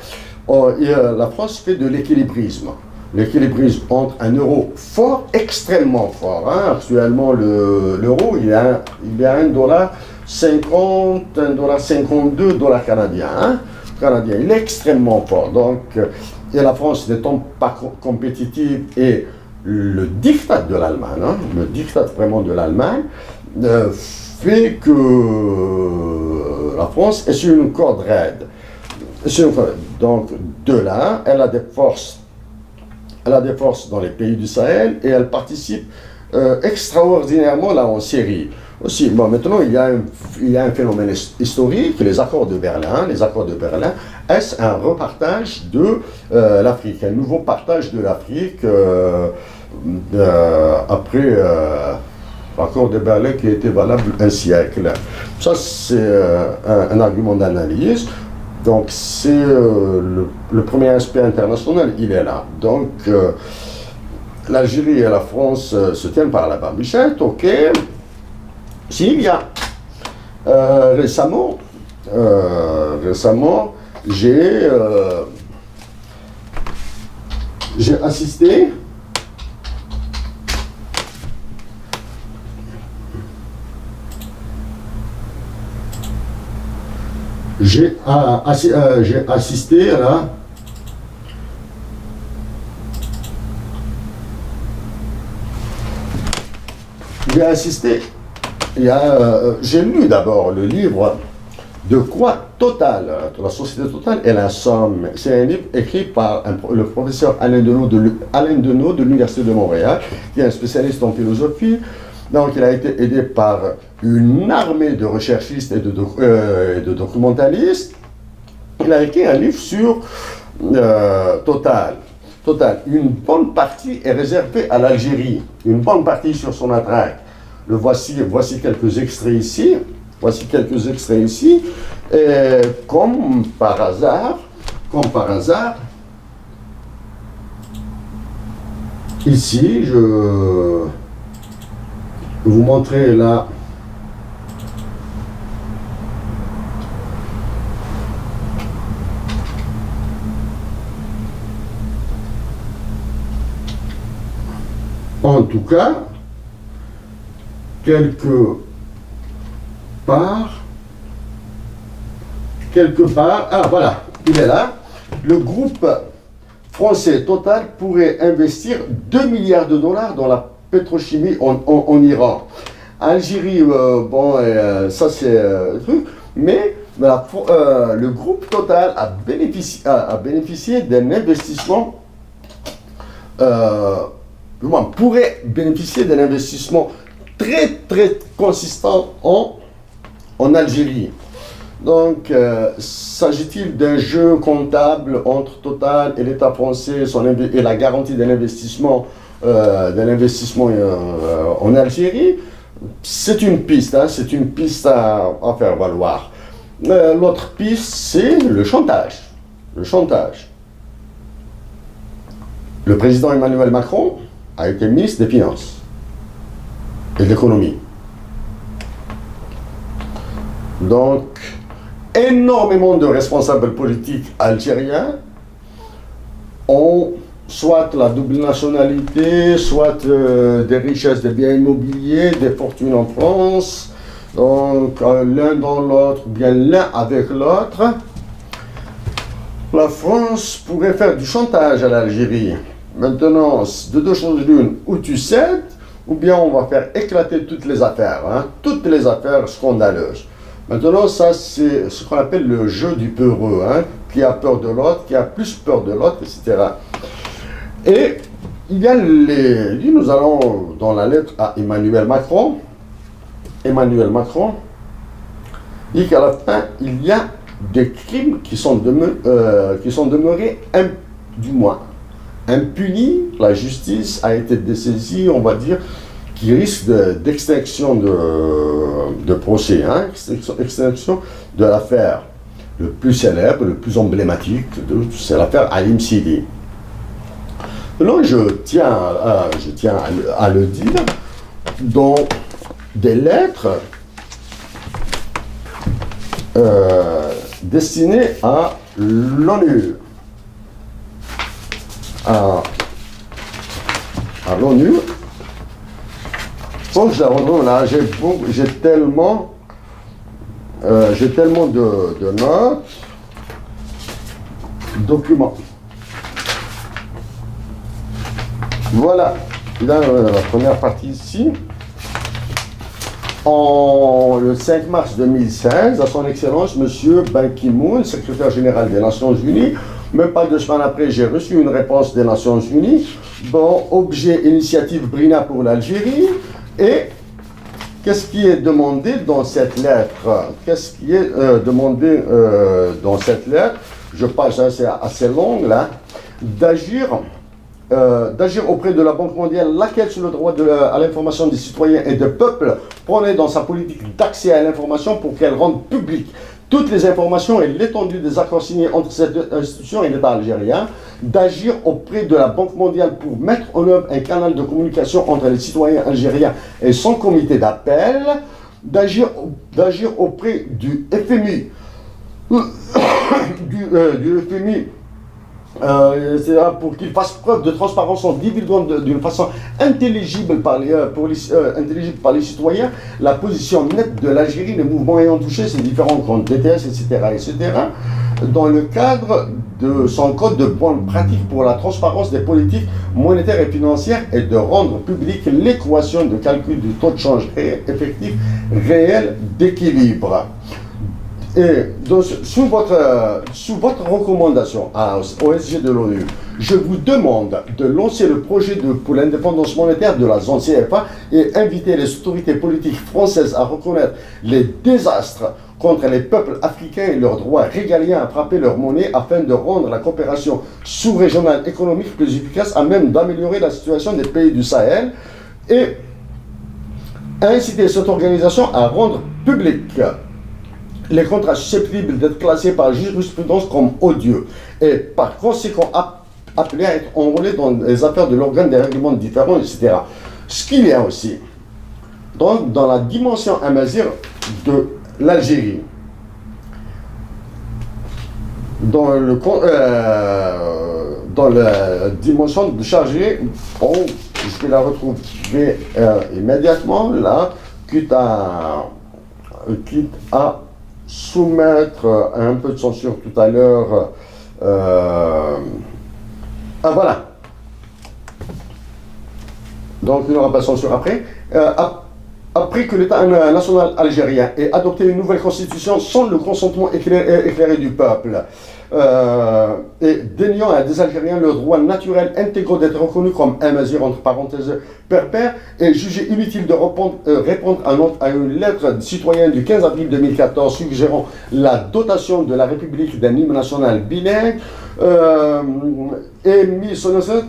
la France fait de l'équilibrisme. L'équilibrisme entre un euro fort, extrêmement fort. Hein. Actuellement, l'euro, il est à $1,50, $1,52 canadiens. Hein. Canadien, il est extrêmement fort. Donc, et la France n'étant pas compétitive et le diktat de l'Allemagne, hein, le diktat vraiment de l'Allemagne, fait que la France est sur une corde raide. Donc, de là, elle a des forces dans les pays du Sahel et elle participe extraordinairement là en Syrie. Aussi, bon, maintenant, il y a un phénomène historique, les accords de Berlin. Les accords de Berlin, est-ce un repartage de l'Afrique, un nouveau partage de l'Afrique après l'accord de Berlin qui a été valable un siècle. Ça, c'est un argument d'analyse. Donc, c'est le premier aspect international, il est là. Donc, l'Algérie et la France se tiennent par la barbichette, ok. S'il y a récemment, j'ai assisté J'ai assisté à la j'ai lu d'abord le livre de quoi Total, la société Total et la somme. C'est un livre écrit par le professeur Alain Deneau de l'Université de Montréal, qui est un spécialiste en philosophie. Donc, il a été aidé par une armée de recherchistes et de documentalistes. Il a écrit un livre sur Total. Une bonne partie est réservée à l'Algérie, une bonne partie sur son attraque. Voici quelques extraits ici. Et comme par hasard, ici, je vais vous montrer là. En tout cas, quelque part, ah voilà, il est là. Le groupe français Total pourrait investir 2 milliards de dollars dans la pétrochimie en Iran. Algérie, ça c'est un truc, mais le groupe Total a bénéficié d'un investissement, pourrait bénéficier d'un investissement très très consistant en Algérie. Donc, s'agit-il d'un jeu comptable entre Total et l'État français et la garantie d'un investissement en Algérie? C'est une piste, hein, à faire valoir. L'autre piste, c'est le chantage. Le président Emmanuel Macron a été ministre des Finances et de l'Économie. Donc, énormément de responsables politiques algériens ont soit la double nationalité, soit des richesses, des biens immobiliers, des fortunes en France, donc l'un dans l'autre, bien l'un avec l'autre. La France pourrait faire du chantage à l'Algérie. Maintenant, de deux choses l'une, ou tu cèdes, ou bien on va faire éclater toutes les affaires, hein, toutes les affaires scandaleuses. Maintenant, ça c'est ce qu'on appelle le jeu du peureux, hein, qui a peur de l'autre, qui a plus peur de l'autre, etc. Et il y a nous allons dans la lettre à Emmanuel Macron. Emmanuel Macron dit qu'à la fin, il y a des crimes qui sont demeurés du moins impunis. La justice a été dessaisie, on va dire, qui risque d'extinction de procès, hein, extinction de l'affaire. Le plus célèbre, le plus emblématique, c'est l'affaire Halim Sidi. Donc je tiens à le dire, dans des lettres destinées à l'ONU. À l'ONU. Donc je la retrouve là, j'ai tellement de notes, documents. Voilà, là, la première partie ici. Le 5 mars 2016, à son Excellence, M. Ban Ki-moon, secrétaire général des Nations Unies, même pas 2 semaines après, j'ai reçu une réponse des Nations Unies, bon, objet initiative Brina pour l'Algérie, et qu'est-ce qui est demandé dans cette lettre? Qu'est-ce qui est demandé dans cette lettre? Je passe, c'est assez long là, d'agir auprès de la Banque mondiale, laquelle, sur le droit à l'information des citoyens et des peuples, prenait dans sa politique d'accès à l'information pour qu'elle rende publique toutes les informations et l'étendue des accords signés entre cette institution et l'État algérien, d'agir auprès de la Banque mondiale pour mettre en œuvre un canal de communication entre les citoyens algériens et son comité d'appel, d'agir auprès du FMI, du FMI, pour qu'il fasse preuve de transparence en divulguant d'une façon intelligible par les citoyens la position nette de l'Algérie, les mouvements ayant touché ces différents comptes DTS, etc., dans le cadre de son code de bonne pratique pour la transparence des politiques monétaires et financières, et de rendre publique l'équation de calcul du taux de change effectif réel d'équilibre. Et donc, sous votre recommandation au SG de l'ONU, je vous demande de lancer le projet pour l'indépendance monétaire de la zone CFA et inviter les autorités politiques françaises à reconnaître les désastres contre les peuples africains et leurs droits régaliens à frapper leur monnaie, afin de rendre la coopération sous-régionale économique plus efficace, à même d'améliorer la situation des pays du Sahel, et inciter cette organisation à rendre public les contrats susceptibles d'être classés par la jurisprudence comme odieux, et par conséquent appelés à être enrôlés dans les affaires de l'organe des règlements différents, etc. Ce qu'il y a aussi, donc, dans la dimension amazigh de l'Algérie, dans la dimension de chargé, bon, je vais la retrouver immédiatement là, quitte à soumettre un peu de censure tout à l'heure. Voilà. Donc il n'y aura pas de censure après. Après que l'État national algérien ait adopté une nouvelle constitution sans le consentement éclairé du peuple, et déniant à des Algériens le droit naturel intégral d'être reconnu comme amazigh, entre parenthèses perpère, et jugé inutile de répondre à une lettre de citoyen du 15 avril 2014 suggérant la dotation de la République d'un hymne national bilingue, et mis son etc.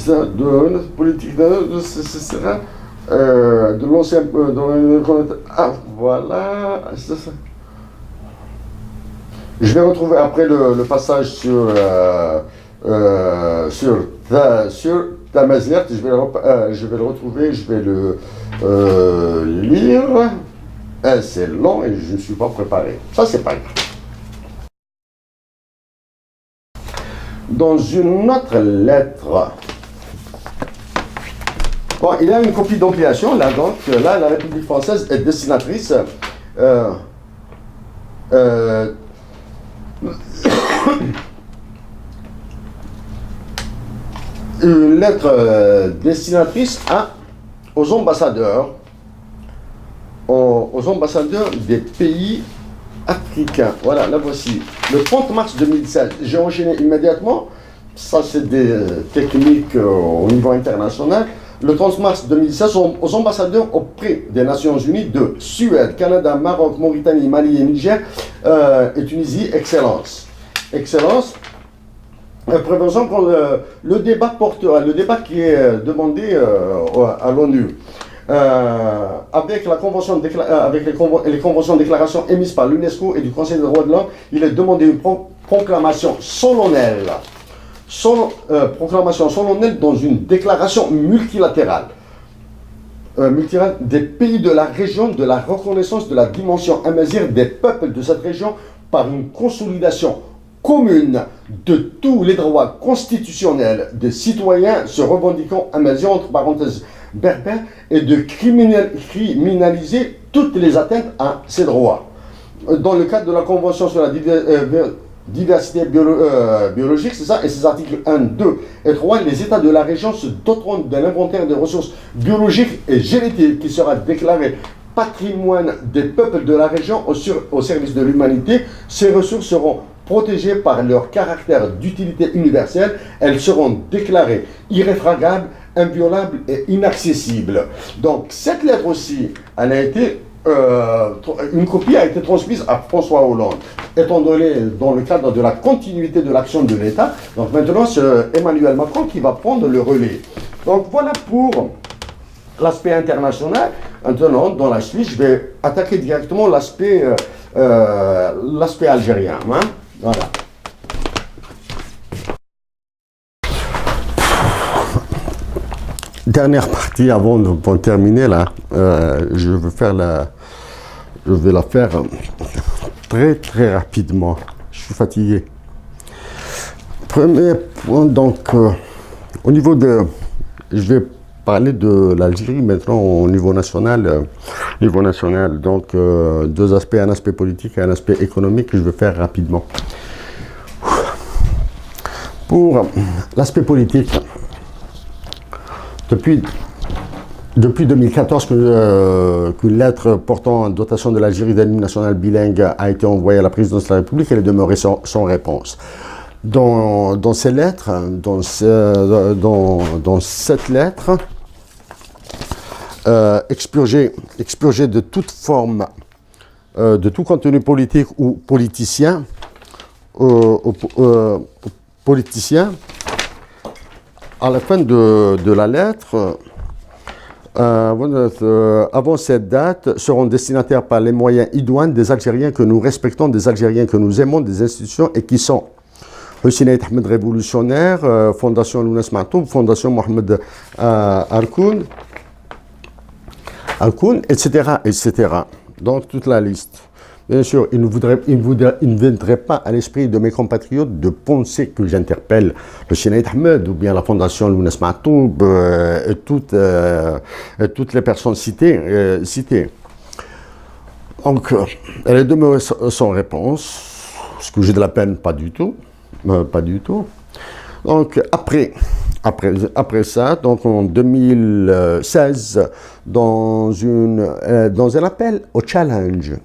De notre politique, de l'ancien. Voilà. Je vais retrouver après le passage sur Tamazight. Je vais le retrouver, je vais le lire. C'est long et je ne suis pas préparé. Ça, c'est pas grave. Dans une autre lettre, bon, il y a une copie d'ampliation, là, donc, là, la République française est destinatrice une lettre destinatrice aux ambassadeurs, aux ambassadeurs des pays africains. Voilà, la voici. Le 30 mars 2016, j'ai enchaîné immédiatement. Ça, c'est des techniques au niveau international. Le 30 mars 2016, aux ambassadeurs auprès des Nations Unies de Suède, Canada, Maroc, Mauritanie, Mali et Niger et Tunisie, Excellence. Excellence, prévention pour le débat qui est demandé à l'ONU. Avec la convention les conventions de déclaration émises par l'UNESCO et du Conseil des droits de l'homme, il est demandé une proclamation solennelle dans une déclaration multilatérale des pays de la région, de la reconnaissance de la dimension amazigh des peuples de cette région par une consolidation commune de tous les droits constitutionnels des citoyens se revendiquant amazigh, entre parenthèses berbères, et de criminaliser toutes les atteintes à ces droits. Dans le cadre de la Convention sur la diversité biologique, c'est ça, et ses articles 1, 2 et 3, les États de la région se doteront d'un inventaire des ressources biologiques et génétiques qui sera déclaré patrimoine des peuples de la région au service de l'humanité. Ces ressources seront protégées par leur caractère d'utilité universelle. Elles seront déclarées irréfragables, inviolables et inaccessibles. Donc cette lettre aussi, elle a été une copie a été transmise à François Hollande, étant donné dans le cadre de la continuité de l'action de l'État. Donc maintenant, c'est Emmanuel Macron qui va prendre le relais. Donc voilà pour l'aspect international. Maintenant, dans la suite, je vais attaquer directement l'aspect algérien. Hein. Voilà. Dernière partie avant de terminer là, je vais la faire très rapidement. Je suis fatigué. Premier point, donc, au niveau je vais parler de l'Algérie maintenant au niveau national. Donc, deux aspects, un aspect politique et un aspect économique que je vais faire rapidement. Pour l'aspect politique, depuis 2014 qu'une lettre portant dotation de l'Algérie d'un hymne national bilingue a été envoyée à la présidence de la République, elle est demeurée sans réponse. Dans cette lettre, expurgée de toute forme, de tout contenu politique ou politicien, à la fin de la lettre, avant cette date, seront destinataires par les moyens idoines des Algériens que nous respectons, des Algériens que nous aimons, des institutions et qui sont Hussein Ahmed révolutionnaire, Fondation Lounes Matoub, Fondation Mohamed Harkoun, etc. Donc toute la liste. Bien sûr, il ne viendrait pas à l'esprit de mes compatriotes de penser que j'interpelle le Hussein Ahmed ou bien la Fondation Lounes Matoub et toutes les personnes citées. Donc, elle est demeurée sans réponse. Est-ce que j'ai de la peine? Pas du tout. Pas du tout. Donc, après ça, donc en 2016, dans un appel au challenge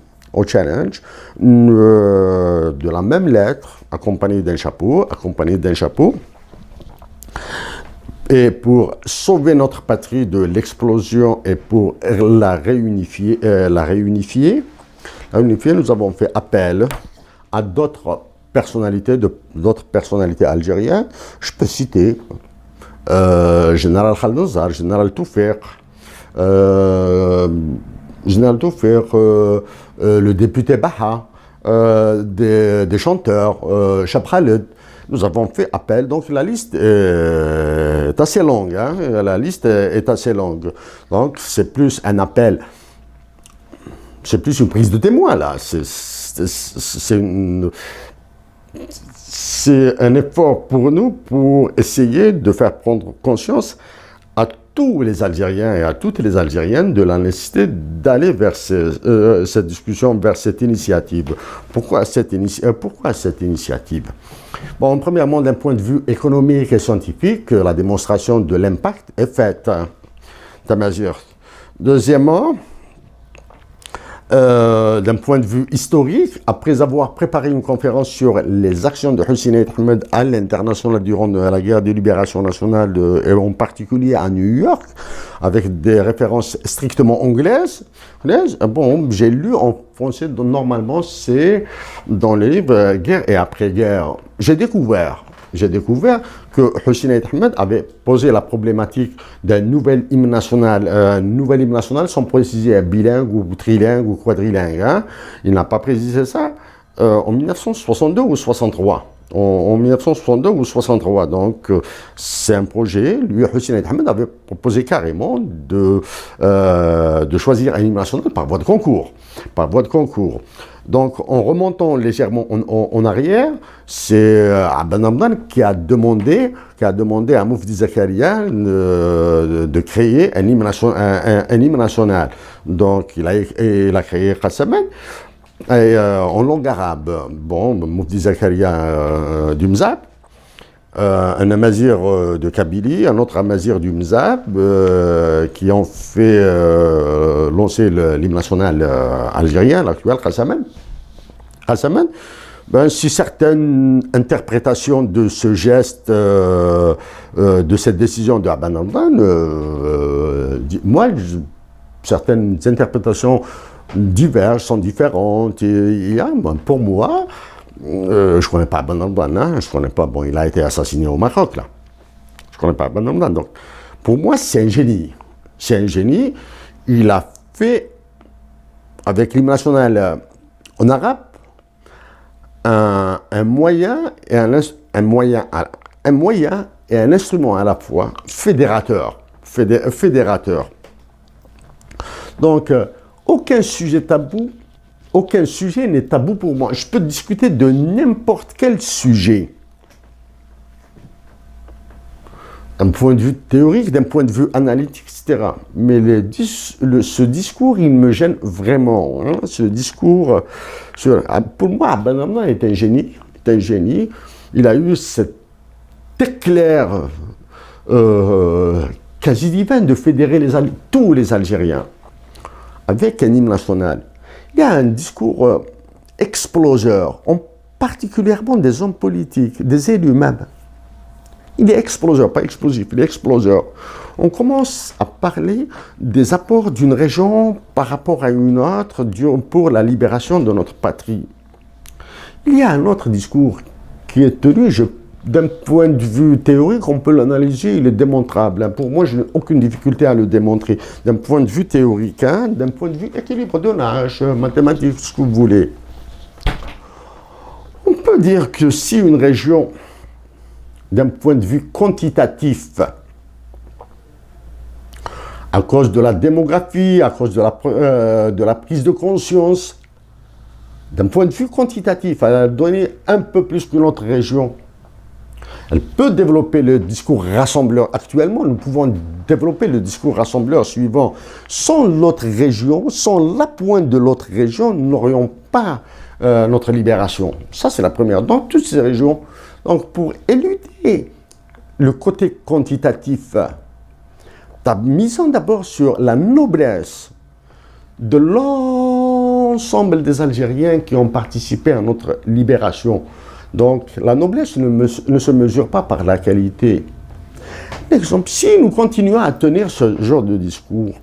de la même lettre, accompagnée d'un chapeau, et pour sauver notre patrie de l'explosion et pour la réunifier, nous avons fait appel à d'autres personnalités algériennes. Je peux citer Général Khalnazar, Général Toufer, le député Baha, des chanteurs, Chab Khaled. Nous avons fait appel, donc la liste est assez longue. Donc c'est plus un appel, c'est plus une prise de témoin là. C'est un effort pour nous pour essayer de faire prendre conscience à tous les Algériens et à toutes les Algériennes de la nécessité d'aller vers cette discussion, vers cette initiative. Pourquoi cette initiative? Bon, premièrement, d'un point de vue économique et scientifique, la démonstration de l'impact est faite de mesure. Deuxièmement, d'un point de vue historique, après avoir préparé une conférence sur les actions de Hussein Eid Ahmed à l'international durant la guerre de libération nationale, et en particulier à New York, avec des références strictement anglaises, bon, j'ai lu en français, donc normalement c'est dans les livres Guerre et après-guerre. J'ai découvert que Hussein Eid Ahmed avait posé la problématique d'un nouvel hymne national, sans préciser bilingue ou trilingue ou quadrilingue. Hein. Il n'a pas précisé ça en 1962 ou 63. En 1962 ou 63. Donc, c'est un projet. Lui, Hussein Eid Ahmed avait proposé carrément de choisir un hymne national par voie de concours. Donc, en remontant légèrement en arrière, c'est Abdel Hamdan qui a demandé à Moufdi Zakaria de créer un hymne national. Donc, il a créé Qassaman en langue arabe. Bon, Moufdi Zakaria du Mzab, un amazir de Kabylie, un autre amazir du Mzab, qui ont fait lancer l'hymne national algérien, l'actuel Qassaman. Ben, si certaines interprétations de ce geste, de cette décision de Abdel Hamdan, certaines interprétations diverses, sont différentes. Pour moi, je ne connais pas Abdel Hamdan, hein, bon, il a été assassiné au Maroc, là. Je ne connais pas Abdel Hamdan, donc pour moi, c'est un génie. Il a fait, avec l'hymne national en arabe, un moyen et un instrument à la fois fédérateur. Donc, aucun sujet n'est tabou pour moi. Je peux discuter de n'importe quel sujet. D'un point de vue théorique, d'un point de vue analytique, etc. Mais ce discours, il me gêne vraiment. Hein. Ce discours, pour moi, Abdel Hamdan est un génie. Il a eu cet éclair quasi divin de fédérer tous les Algériens avec un hymne national. Il y a un discours exploseur, particulièrement des hommes politiques, des élus même. Il est exploseur, pas explosif, il est exploseur. On commence à parler des apports d'une région par rapport à une autre pour la libération de notre patrie. Il y a un autre discours qui est tenu, d'un point de vue théorique, on peut l'analyser, il est démontrable. Pour moi, je n'ai aucune difficulté à le démontrer. D'un point de vue théorique, hein, d'un point de vue équilibre de l'âge, mathématique, ce que vous voulez. On peut dire que si une région, d'un point de vue quantitatif, à cause de la démographie, à cause de la prise de conscience, d'un point de vue quantitatif, elle a donné un peu plus qu'une autre région. Elle peut développer le discours rassembleur. Actuellement, nous pouvons développer le discours rassembleur suivant. Sans l'autre région, sans la pointe de l'autre région, nous n'aurions pas notre libération. Ça, c'est la première. Dans toutes ces régions. Donc, pour éluder le côté quantitatif, misant d'abord sur la noblesse de l'ensemble des Algériens qui ont participé à notre libération. Donc, la noblesse ne se mesure pas par la qualité. Par exemple, si nous continuons à tenir ce genre de discours,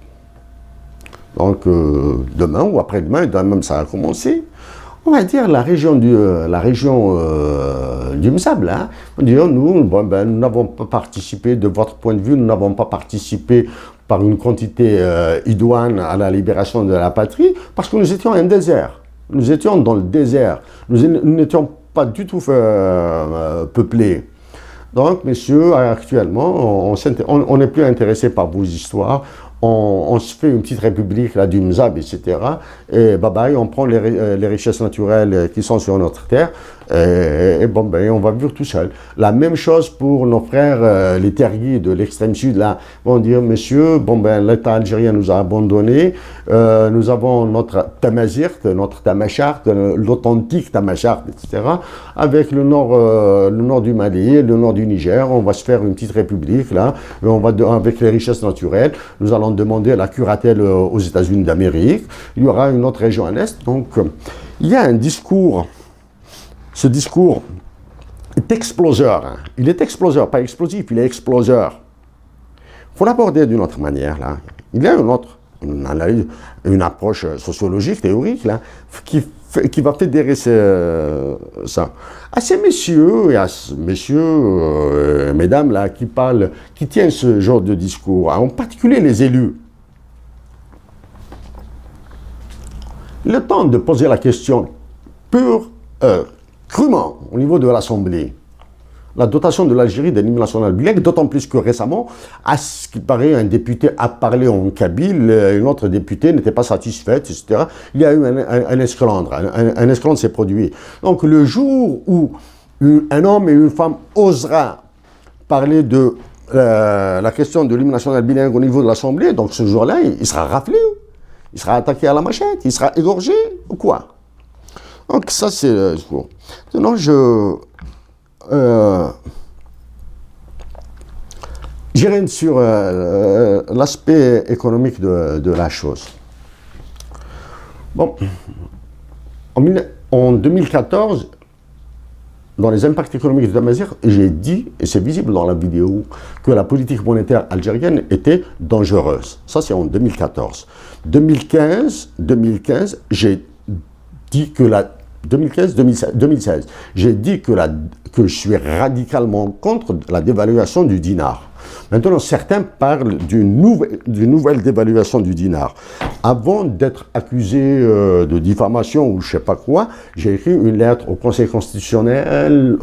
donc demain ou après-demain, même ça a commencé, on va dire la région du Mzab, là, on dit, nous n'avons pas participé, de votre point de vue, nous n'avons pas participé par une quantité idoine à la libération de la patrie, parce que nous étions un désert. Nous étions dans le désert. Nous n'étions pas du tout peuplés. Donc, messieurs, actuellement, on n'est plus intéressé par vos histoires. on se fait une petite république là, du Mzab, etc. Et bye bye, on prend les richesses naturelles qui sont sur notre terre, et bon, ben, on va vivre tout seul. La même chose pour nos frères, les terriers de l'extrême sud, là, vont dire, monsieur, bon, ben, l'État algérien nous a abandonnés, nous avons notre Tamazirt, notre Tamashart, l'authentique Tamashart, etc. Avec le nord du Mali, le nord du Niger, on va se faire une petite république, là, et on va, avec les richesses naturelles, nous allons demander la curatelle aux États-Unis d'Amérique. Il y aura une autre région à l'Est. Donc, il y a un discours. Ce discours est exploseur. Hein. Il est exploseur, pas explosif, il est exploseur. Il faut l'aborder d'une autre manière. Là. Il y a une approche sociologique, théorique, là, qui va fédérer ça. À ces messieurs et à mesdames là, qui parlent, qui tiennent ce genre de discours, en particulier les élus, le temps de poser la question crûment au niveau de l'Assemblée. La dotation de l'Algérie des hymnes nationaux bilingues, d'autant plus que récemment, à ce qui paraît, un député a parlé en kabyle, une autre députée n'était pas satisfaite, etc. Il y a eu un esclandre. Un esclandre s'est produit. Donc le jour où un homme et une femme osera parler de la question de l'hymne national bilingue au niveau de l'Assemblée, donc ce jour-là, il sera raflé, il sera attaqué à la machette, il sera égorgé, ou quoi. Donc ça, c'est le discours. Maintenant, j'irai sur l'aspect économique de la chose. Bon, en 2014, dans les impacts économiques de Tamazir, j'ai dit, et c'est visible dans la vidéo, que la politique monétaire algérienne était dangereuse. Ça, c'est en 2014. 2015, j'ai dit que 2016, j'ai dit que je suis radicalement contre la dévaluation du dinar. Maintenant, certains parlent d'une nouvelle dévaluation du dinar. Avant d'être accusé de diffamation ou je ne sais pas quoi, j'ai écrit une lettre au Conseil constitutionnel,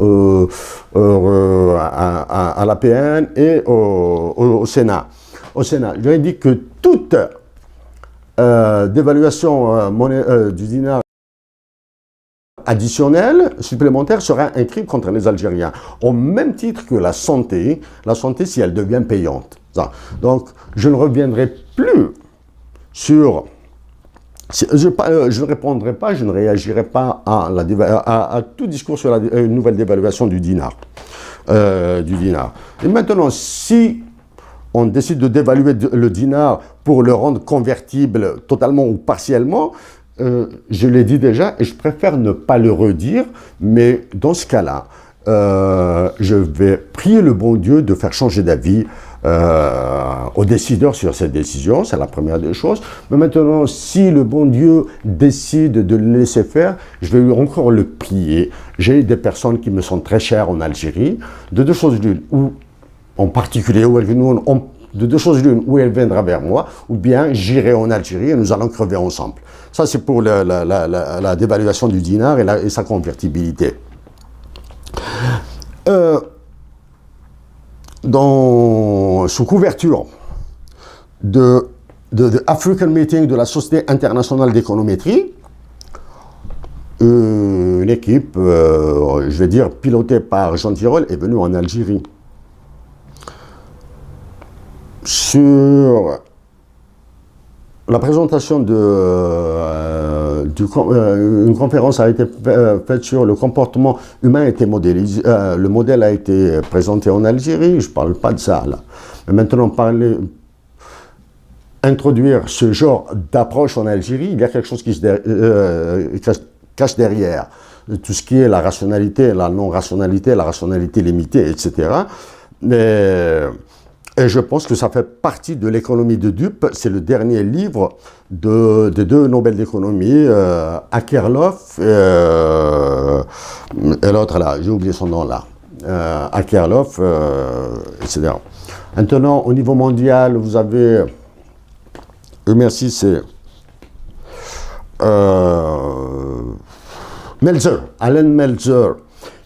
à l'APN et au Sénat. Au Sénat, je lui ai dit que toute dévaluation du dinar additionnel, supplémentaire, sera un crime contre les Algériens. Au même titre que la santé si elle devient payante. Donc, je ne reviendrai plus sur... Je ne répondrai pas, je ne réagirai pas à tout discours sur une nouvelle dévaluation du dinar. Et maintenant, si on décide de dévaluer le dinar pour le rendre convertible totalement ou partiellement, je l'ai dit déjà et je préfère ne pas le redire, mais dans ce cas-là, je vais prier le bon Dieu de faire changer d'avis aux décideurs sur cette décision, c'est la première des choses. Mais maintenant, si le bon Dieu décide de le laisser faire, je vais encore le prier. J'ai des personnes qui me sont très chères en Algérie, de deux choses l'une, ou en particulier où elles viennent, de deux choses l'une, où elle viendra vers moi, ou bien j'irai en Algérie et nous allons crever ensemble. Ça, c'est pour la dévaluation du dinar et sa convertibilité. Sous couverture de African Meeting de la Société internationale d'économétrie, une équipe, je vais dire, pilotée par Jean Tirole, est venue en Algérie. Sur la présentation une conférence a été faite sur le comportement humain a été modélisé. Le modèle a été présenté en Algérie, je ne parle pas de ça là. Mais maintenant, introduire ce genre d'approche en Algérie, il y a quelque chose qui se cache derrière. Tout ce qui est la rationalité, la non-rationalité, la rationalité limitée, etc. Et je pense que ça fait partie de l'économie de dupe. C'est le dernier livre de deux Nobel d'économie, Akerlof et l'autre là, j'ai oublié son nom là, Akerlof, etc. Maintenant, au niveau mondial, vous avez, merci, c'est Meltzer, Allen Meltzer,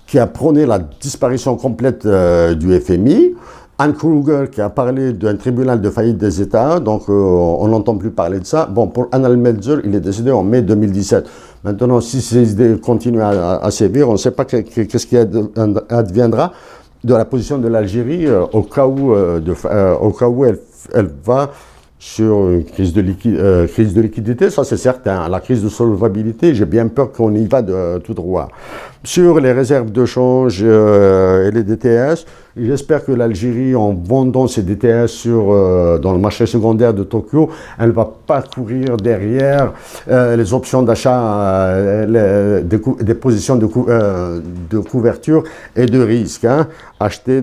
qui a prôné la disparition complète du FMI. Anne Kruger qui a parlé d'un tribunal de faillite des États, donc on n'entend plus parler de ça. Bon, pour Annal Meltzer, il est décédé en mai 2017. Maintenant, si ces idées continuent à sévir, on ne sait pas qu'est-ce qui adviendra de la position de l'Algérie au cas où elle va sur une crise de liquidité, ça c'est certain. La crise de solvabilité, j'ai bien peur qu'on y va de tout droit. Sur les réserves de change et les DTS, j'espère que l'Algérie, en vendant ses DTS dans le marché secondaire de Tokyo, elle ne va pas courir derrière les options d'achat, des positions de couverture et de risque. Hein. Acheter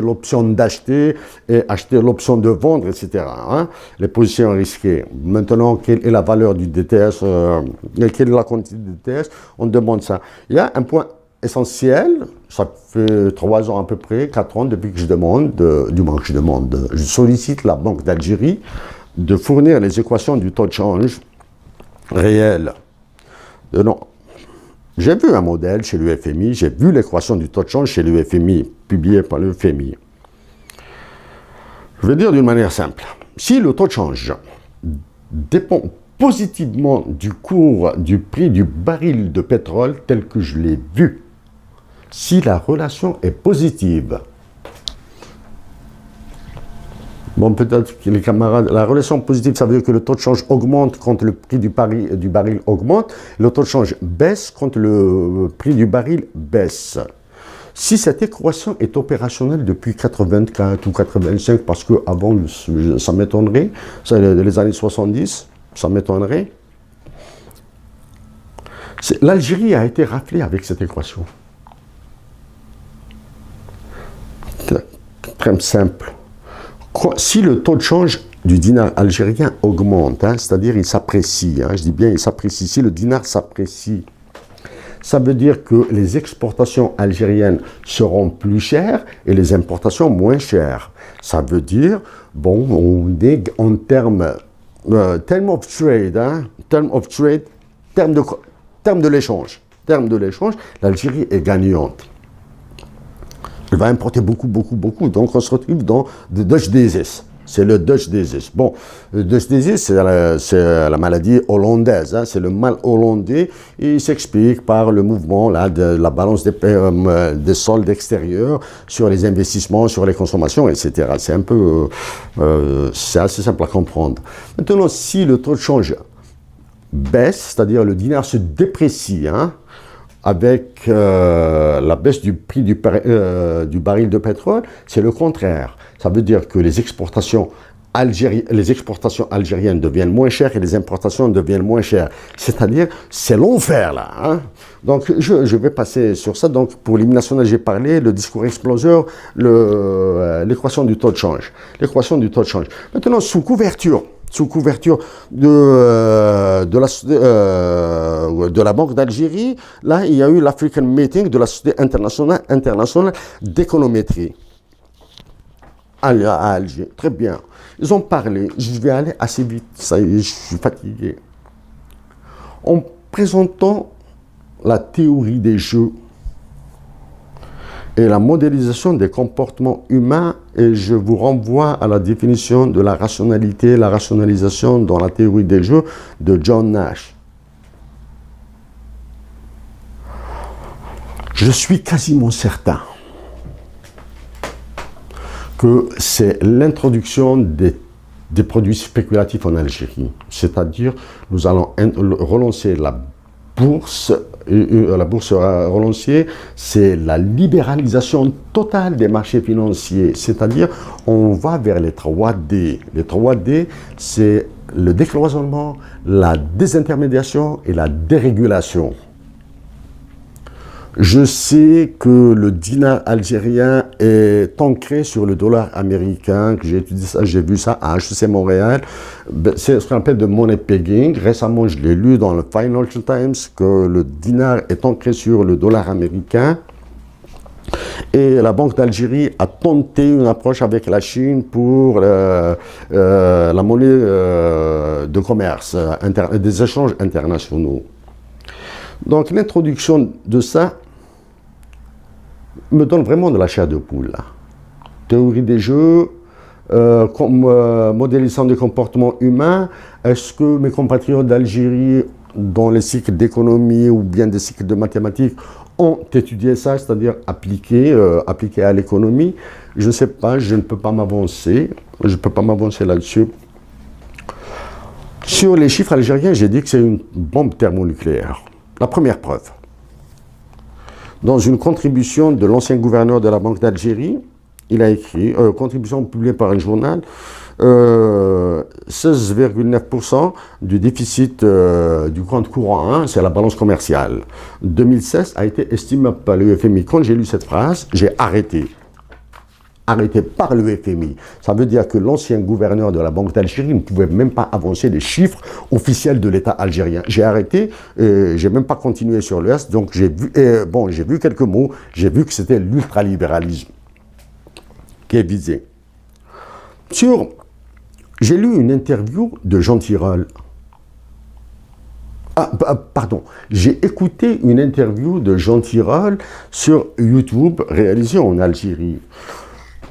l'option d'acheter et acheter l'option de vendre, etc. Hein. Les positions risquées. Maintenant, quelle est la valeur du DTS, quelle est la quantité de DTS, on demande ça. Il y a un point essentiel, ça fait 3 ans à peu près, 4 ans depuis que je sollicite la Banque d'Algérie de fournir les équations du taux de change réel. Non. J'ai vu un modèle chez le FMI, j'ai vu l'équation du taux de change chez le FMI, publiée par le FMI. Je vais dire d'une manière simple, si le taux de change dépend positivement du cours du prix du baril de pétrole tel que je l'ai vu, si la relation est positive, bon, peut-être que les camarades, la relation positive, ça veut dire que le taux de change augmente quand le prix du baril augmente, le taux de change baisse quand le prix du baril baisse. Si cette équation est opérationnelle depuis 84 ou 85, parce qu'avant, ça m'étonnerait, les années 70, ça m'étonnerait, l'Algérie a été raflée avec cette équation. Très simple. Si le taux de change du dinar algérien augmente, hein, c'est-à-dire il s'apprécie, hein, je dis bien il s'apprécie, si le dinar s'apprécie, ça veut dire que les exportations algériennes seront plus chères et les importations moins chères. Ça veut dire, bon, on est en termes terme of trade, hein, terme de l'échange, l'Algérie est gagnante. Elle va importer beaucoup, donc on se retrouve dans le Dutch disease. C'est le Dutch disease. Bon, le Dutch disease, c'est la maladie hollandaise, hein, c'est le mal hollandais, et il s'explique par le mouvement là, de la balance des soldes extérieurs sur les investissements, sur les consommations, etc. C'est un peu, c'est assez simple à comprendre. Maintenant, si le taux de change baisse, c'est-à-dire le dinar se déprécie, hein, avec la baisse du prix du baril de pétrole, c'est le contraire. Ça veut dire que les exportations algériennes deviennent moins chères et les importations deviennent moins chères. C'est-à-dire, c'est l'enfer là. Hein. Donc, je vais passer sur ça. Donc, pour l'hymne national, j'ai parlé, le discours exploseur, l'équation du taux de change. L'équation du taux de change. Maintenant, sous couverture de la Banque d'Algérie, là, il y a eu l'African Meeting de la Société internationale d'économétrie à Alger. Très bien. Ils ont parlé, je vais aller assez vite, ça y est, je suis fatigué. En présentant la théorie des jeux et la modélisation des comportements humains, et je vous renvoie à la définition de la rationalité, la rationalisation dans la théorie des jeux de John Nash. Je suis quasiment certain que c'est l'introduction des produits spéculatifs en Algérie. C'est-à-dire, nous allons relancer la bourse. La bourse relancée, c'est la libéralisation totale des marchés financiers. C'est-à-dire, on va vers les 3D. Les 3D, c'est le décloisonnement, la désintermédiation et la dérégulation. Je sais que le dinar algérien est ancré sur le dollar américain, que j'ai étudié ça, j'ai vu ça à HEC Montréal. C'est ce qu'on appelle de money pegging. Récemment, je l'ai lu dans le Financial Times que le dinar est ancré sur le dollar américain. Et la Banque d'Algérie a tenté une approche avec la Chine pour la monnaie de commerce, des échanges internationaux. Donc l'introduction de ça me donne vraiment de la chair de poule. Là. théorie des jeux, modélisation des comportements humains. Est-ce que mes compatriotes d'Algérie, dans les cycles d'économie ou bien des cycles de mathématiques, ont étudié ça, c'est-à-dire appliqué à l'économie? Je ne sais pas, je ne peux pas m'avancer. Je ne peux pas m'avancer là-dessus. Sur les chiffres algériens, j'ai dit que c'est une bombe thermonucléaire. La première preuve. Dans une contribution de l'ancien gouverneur de la Banque d'Algérie, il a écrit, contribution publiée par un journal, 16,9% du déficit du compte courant, hein, c'est la balance commerciale. 2016 a été estimé par le FMI. Quand j'ai lu cette phrase, j'ai arrêté par le FMI. Ça veut dire que l'ancien gouverneur de la Banque d'Algérie ne pouvait même pas avancer les chiffres officiels de l'État algérien. J'ai arrêté, j'ai même pas continué sur le reste, donc j'ai vu quelques mots, j'ai vu que c'était l'ultralibéralisme qui est visé. J'ai lu une interview de Jean Tirole. J'ai écouté une interview de Jean Tirole sur YouTube réalisée en Algérie.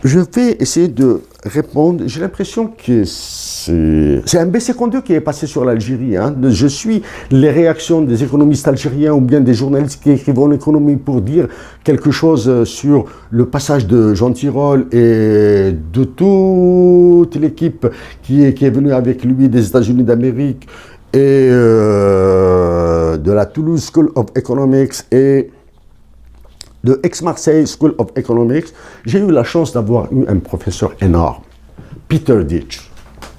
Je vais essayer de répondre. J'ai l'impression que c'est un BC-2 qui est passé sur l'Algérie. Hein. Je suis les réactions des économistes algériens ou bien des journalistes qui écrivent en économie pour dire quelque chose sur le passage de Jean Tirole et de toute l'équipe qui est venue avec lui des États-Unis d'Amérique et de la Toulouse School of Economics et de Aix-Marseille School of Economics. J'ai eu la chance d'avoir eu un professeur énorme, Peter Ditch,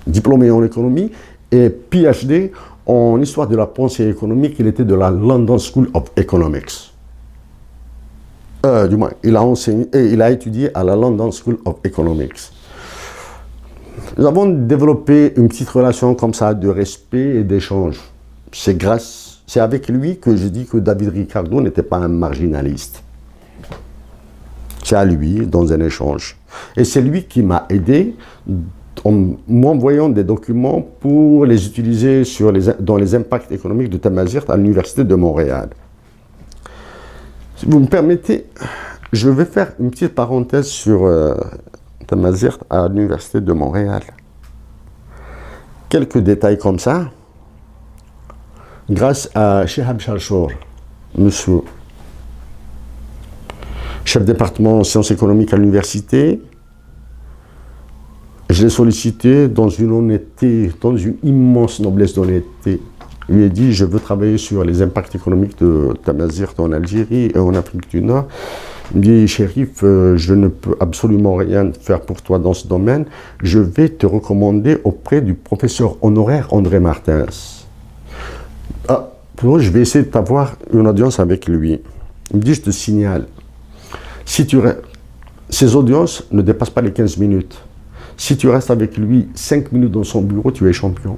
diplômé en économie et PhD en histoire de la pensée économique. Il était de la London School of Economics. Du moins, il a étudié à la London School of Economics. Nous avons développé une petite relation comme ça de respect et d'échange. C'est avec lui que je dis que David Ricardo n'était pas un marginaliste. C'est à lui, dans un échange. Et c'est lui qui m'a aidé en m'envoyant des documents pour les utiliser dans les impacts économiques de Tamazight à l'Université de Montréal. Si vous me permettez, je vais faire une petite parenthèse sur Tamazight à l'Université de Montréal. Quelques détails comme ça. Grâce à Chehab Chalchour, monsieur chef département en sciences économiques à l'université, je l'ai sollicité dans une honnêteté, dans une immense noblesse d'honnêteté. Il lui ai dit, je veux travailler sur les impacts économiques de Tamazight en Algérie et en Afrique du Nord. Il me dit, Chérif, je ne peux absolument rien faire pour toi dans ce domaine. Je vais te recommander auprès du professeur honoraire André Martins. Je vais essayer d'avoir une audience avec lui. Il me dit, je te signale, ces audiences ne dépassent pas les 15 minutes. Si tu restes avec lui 5 minutes dans son bureau, tu es champion.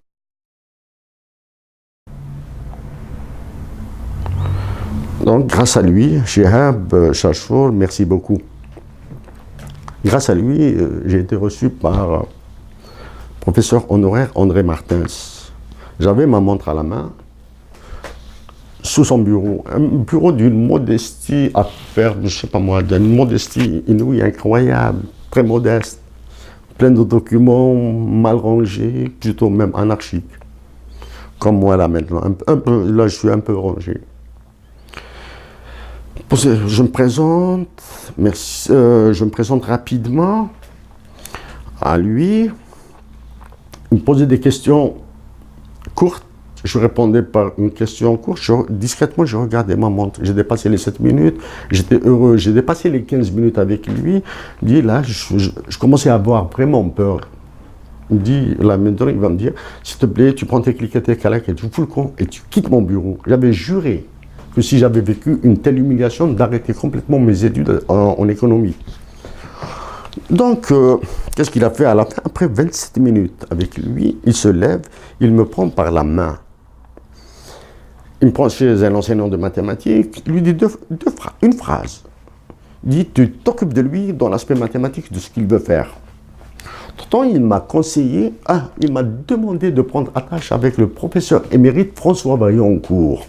Donc, grâce à lui, Chehab Chalchour, merci beaucoup. Grâce à lui, j'ai été reçu par professeur honoraire André Martins. J'avais ma montre à la main, sous son bureau, un bureau d'une modestie à faire, je ne sais pas moi, d'une modestie inouïe, incroyable, très modeste, plein de documents mal rangés, plutôt même anarchiques, comme moi là maintenant. Là, je suis un peu rangé. Je me présente, je me présente rapidement à lui. Il me posait des questions courtes. Je répondais par une question courte. Discrètement, je regardais ma montre. J'ai dépassé les 7 minutes. J'étais heureux. J'ai dépassé les 15 minutes avec lui. Il dit, là, je commençais à avoir vraiment peur. Il me dit, là, maintenant, il va me dire, s'il te plaît, tu prends tes clics et tes calacs et tu fous le camp et tu quittes mon bureau. J'avais juré que si j'avais vécu une telle humiliation, d'arrêter complètement mes études en économie. Donc, qu'est-ce qu'il a fait à la fin? Après 27 minutes avec lui, il se lève, il me prend par la main. Il me prend chez un enseignant de mathématiques, il lui dit une phrase. Il dit, tu t'occupes de lui dans l'aspect mathématique de ce qu'il veut faire. Pourtant, il m'a conseillé, il m'a demandé de prendre attache avec le professeur émérite François Vaillancourt.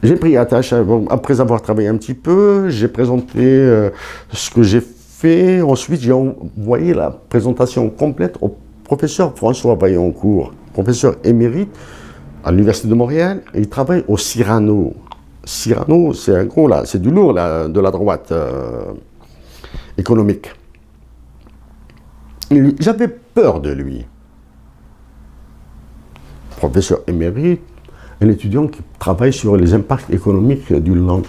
J'ai pris attache, après avoir travaillé un petit peu, j'ai présenté ce que j'ai ensuite j'ai envoyé la présentation complète au professeur François Vaillancourt, professeur émérite à l'Université de Montréal, et il travaille au Cyrano. Cyrano, c'est un gros là, c'est du lourd là, de la droite économique. J'avais peur de lui. Professeur émérite, un étudiant qui travaille sur les impacts économiques du langue.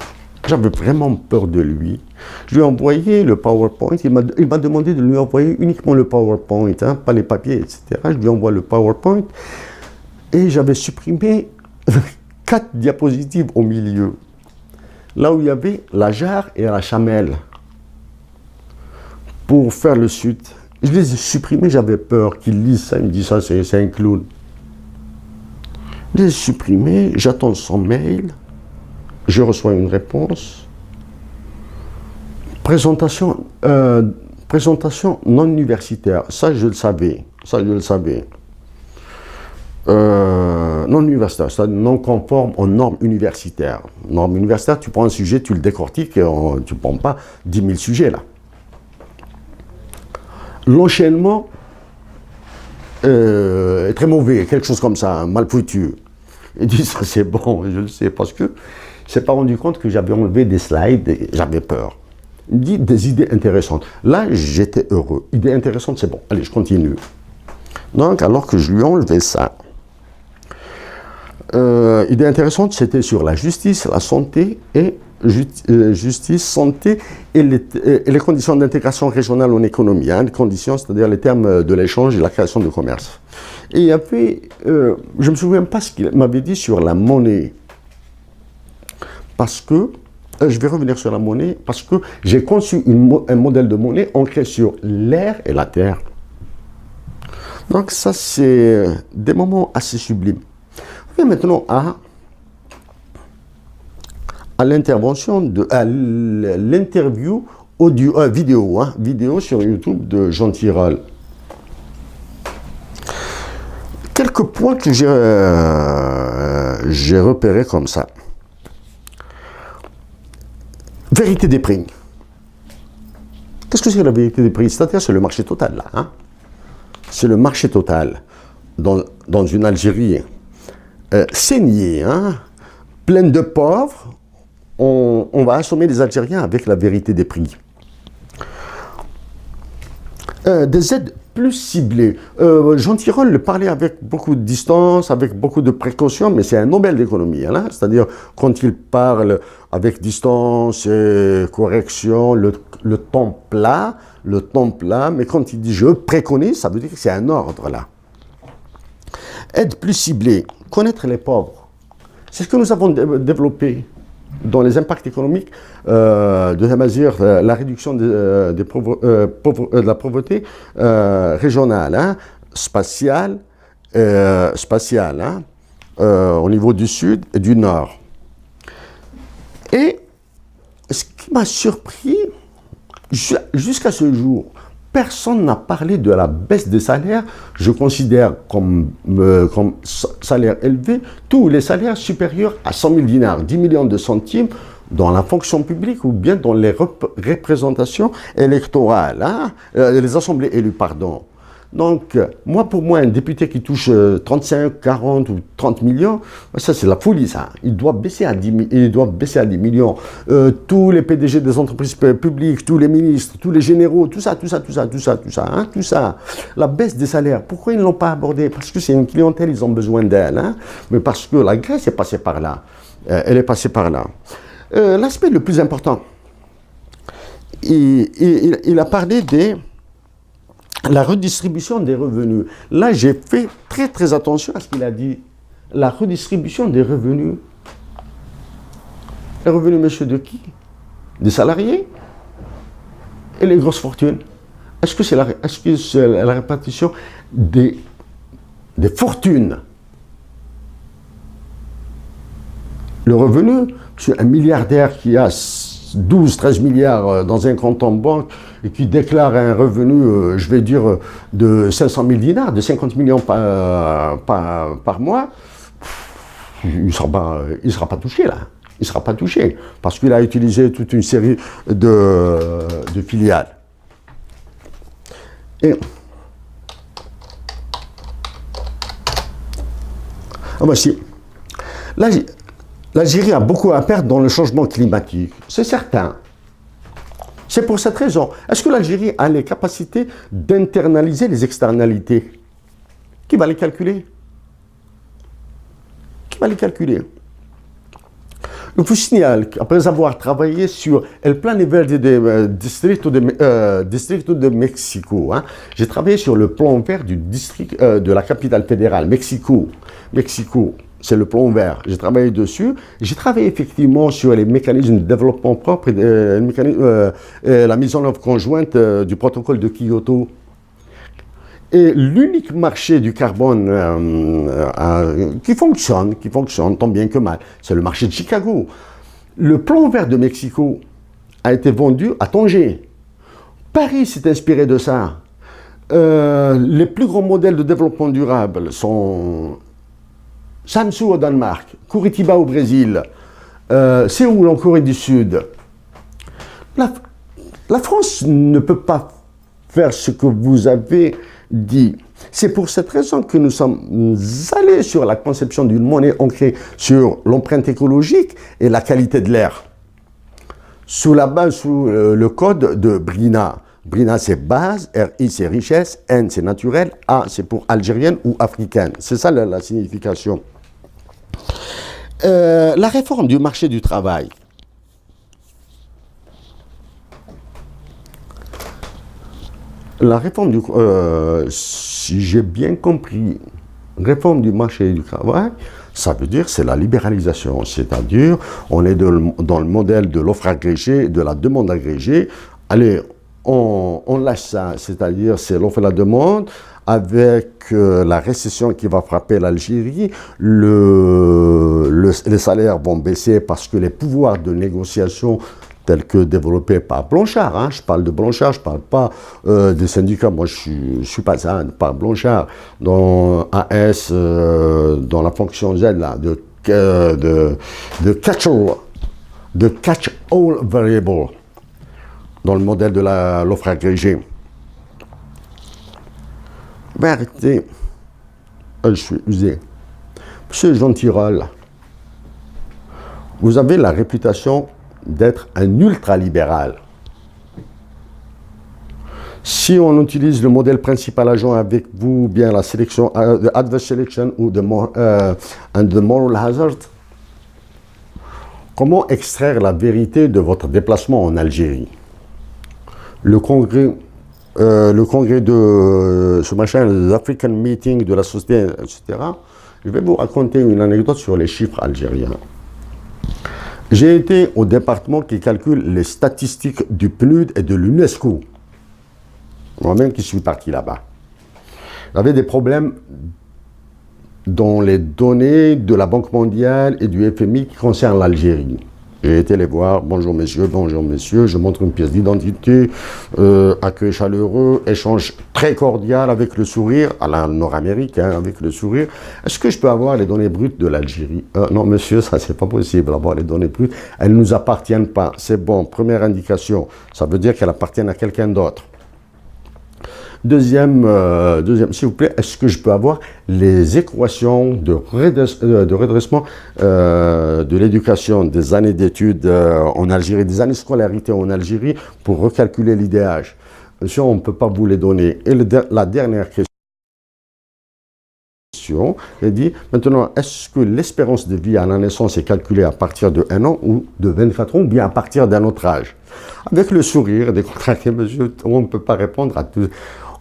J'avais vraiment peur de lui. Je lui ai envoyé le PowerPoint. Il m'a demandé de lui envoyer uniquement le PowerPoint, hein, pas les papiers, etc. Je lui envoie le PowerPoint et j'avais supprimé 4 diapositives au milieu. Là où il y avait la jarre et la chamelle pour faire le suite. Je les ai supprimés, j'avais peur qu'il lise ça. Il me dit ça, c'est un clown. Je les ai supprimés, j'attends son mail. Je reçois une réponse. Présentation non universitaire. Ça, je le savais. Non universitaire, c'est-à-dire non conforme aux normes universitaires. Normes universitaires, tu prends un sujet, tu le décortiques, et tu ne prends pas 10 000 sujets là. L'enchaînement est très mauvais, quelque chose comme ça, mal foutu. Il dit ça c'est bon, je le sais, parce que je ne s'est pas rendu compte que j'avais enlevé des slides et j'avais peur. Il me dit des idées intéressantes. Là, j'étais heureux. Idées intéressantes, c'est bon. Allez, je continue. Donc, alors que je lui ai enlevé ça, idée intéressante, c'était sur la justice, la santé et justice, santé et les conditions d'intégration régionale en économie. Hein, les conditions, c'est-à-dire les termes de l'échange et la création de commerce. Et il y avait, je ne me souviens pas ce qu'il m'avait dit sur la monnaie. Parce que, je vais revenir sur la monnaie, parce que j'ai conçu un modèle de monnaie ancré sur l'air et la terre. Donc ça, c'est des moments assez sublimes. Et maintenant à l'intervention, à l'interview audio, vidéo sur YouTube de Jean Tirole. Quelques points que j'ai repérés comme ça. Vérité des prix. Qu'est-ce que c'est la vérité des prix? C'est-à-dire, c'est le marché total, là. Hein? C'est le marché total dans une Algérie saignée, hein, pleine de pauvres. On va assommer les Algériens avec la vérité des prix. Des aides plus ciblées. Jean Tirole le parlait avec beaucoup de distance, avec beaucoup de précaution, mais c'est un Nobel d'économie. Hein, c'est-à-dire, quand il parle avec distance et correction, le ton plat, mais quand il dit « je préconise », ça veut dire que c'est un ordre, là. Aide plus ciblée. Connaître les pauvres. C'est ce que nous avons développé dans les impacts économiques de Hamazir, la réduction de la pauvreté régionale, hein, spatiale, hein, au niveau du sud et du nord. Et ce qui m'a surpris, jusqu'à ce jour, personne n'a parlé de la baisse des salaires. Je considère comme salaire élevé tous les salaires supérieurs à 100 000 dinars, 10 millions de centimes dans la fonction publique ou bien dans les représentations électorales, hein, les assemblées élues, pardon. Donc, pour moi, un député qui touche 35, 40 ou 30 millions, ça c'est la folie, ça. Il doit baisser à 10 millions. Tous les PDG des entreprises publiques, tous les ministres, tous les généraux, tout ça. La baisse des salaires, pourquoi ils ne l'ont pas abordé? Parce que c'est une clientèle, ils ont besoin d'elle. Hein? Mais parce que la Grèce est passée par là. Elle est passée par là. L'aspect le plus important, il a parlé la redistribution des revenus. Là, j'ai fait très très attention à ce qu'il a dit. La redistribution des revenus. Les revenus, monsieur, de qui? Des salariés et les grosses fortunes. Est-ce que c'est la répartition des fortunes? Le revenu, c'est un milliardaire qui a 12-13 milliards dans un compte en banque et qui déclare un revenu, je vais dire, de 500 000 dinars, de 50 millions par mois, il ne sera pas touché là. Il ne sera pas touché parce qu'il a utilisé toute une série de filiales. Et ah bah si, l'Algérie a beaucoup à perdre dans le changement climatique, c'est certain. C'est pour cette raison. Est-ce que l'Algérie a les capacités d'internaliser les externalités? Qui va les calculer? Qui va les calculer? Je vous signale qu'après avoir travaillé sur le plan vert du district de Mexico, hein, j'ai travaillé sur le plan vert du district de la capitale fédérale, Mexico. Mexico, c'est le plan vert. J'ai travaillé dessus. J'ai travaillé effectivement sur les mécanismes de développement propre et la mise en œuvre conjointe du protocole de Kyoto. Et l'unique marché du carbone qui fonctionne tant bien que mal, c'est le marché de Chicago. Le plan vert de Mexico a été vendu à Tanger. Paris s'est inspiré de ça. Les plus grands modèles de développement durable sont Samsung au Danemark, Curitiba au Brésil, Séoul en Corée du Sud. La France ne peut pas faire ce que vous avez dit. C'est pour cette raison que nous sommes allés sur la conception d'une monnaie ancrée sur l'empreinte écologique et la qualité de l'air. Sous le code de Brina. Brina, c'est base, RI, c'est richesse, N, c'est naturel, A, c'est pour algérienne ou africaine. C'est ça la signification. La réforme du marché du travail. La réforme si j'ai bien compris, réforme du marché du travail, ça veut dire c'est la libéralisation, c'est-à-dire on est dans le modèle de l'offre agrégée, de la demande agrégée. Allez, on lâche ça, c'est-à-dire c'est l'offre et la demande. Avec la récession qui va frapper l'Algérie, les salaires vont baisser parce que les pouvoirs de négociation tels que développés par Blanchard, hein, je parle de Blanchard, je ne parle pas des syndicats, moi je ne suis pas ça, par Blanchard, dans AS, dans la fonction Z, là, de catch all variable, dans le modèle de l'offre agrégée. Ben arrêtez, je suis usé. Monsieur Jean Tirole, vous avez la réputation d'être un ultralibéral. Si on utilise le modèle principal agent avec vous, bien la sélection, the adverse selection ou the moral hazard, comment extraire la vérité de votre déplacement en Algérie? Le congrès de ce machin, l'African Meeting de la société, etc. Je vais vous raconter une anecdote sur les chiffres algériens. J'ai été au département qui calcule les statistiques du PNUD et de l'UNESCO. Moi-même qui suis parti là-bas. J'avais des problèmes dans les données de la Banque mondiale et du FMI qui concernent l'Algérie. J'ai été les voir, bonjour messieurs, je montre une pièce d'identité, accueil chaleureux, échange très cordial avec le sourire, à la nord-américain, avec le sourire. Est-ce que je peux avoir les données brutes de l'Algérie? Non monsieur, ça c'est pas possible, avoir les données brutes, elles ne nous appartiennent pas. C'est bon, première indication, ça veut dire qu'elles appartiennent à quelqu'un d'autre. Deuxième, s'il vous plaît, est-ce que je peux avoir les équations de redressement de l'éducation des années d'études en Algérie, des années de scolarité en Algérie pour recalculer l'IDH? Monsieur, on ne peut pas vous les donner. Et la dernière question, elle dit, maintenant, est-ce que l'espérance de vie à la naissance est calculée à partir de 1 an ou de 24 ans ou bien à partir d'un autre âge? Avec le sourire, décontracté, monsieur, on ne peut pas répondre à tout.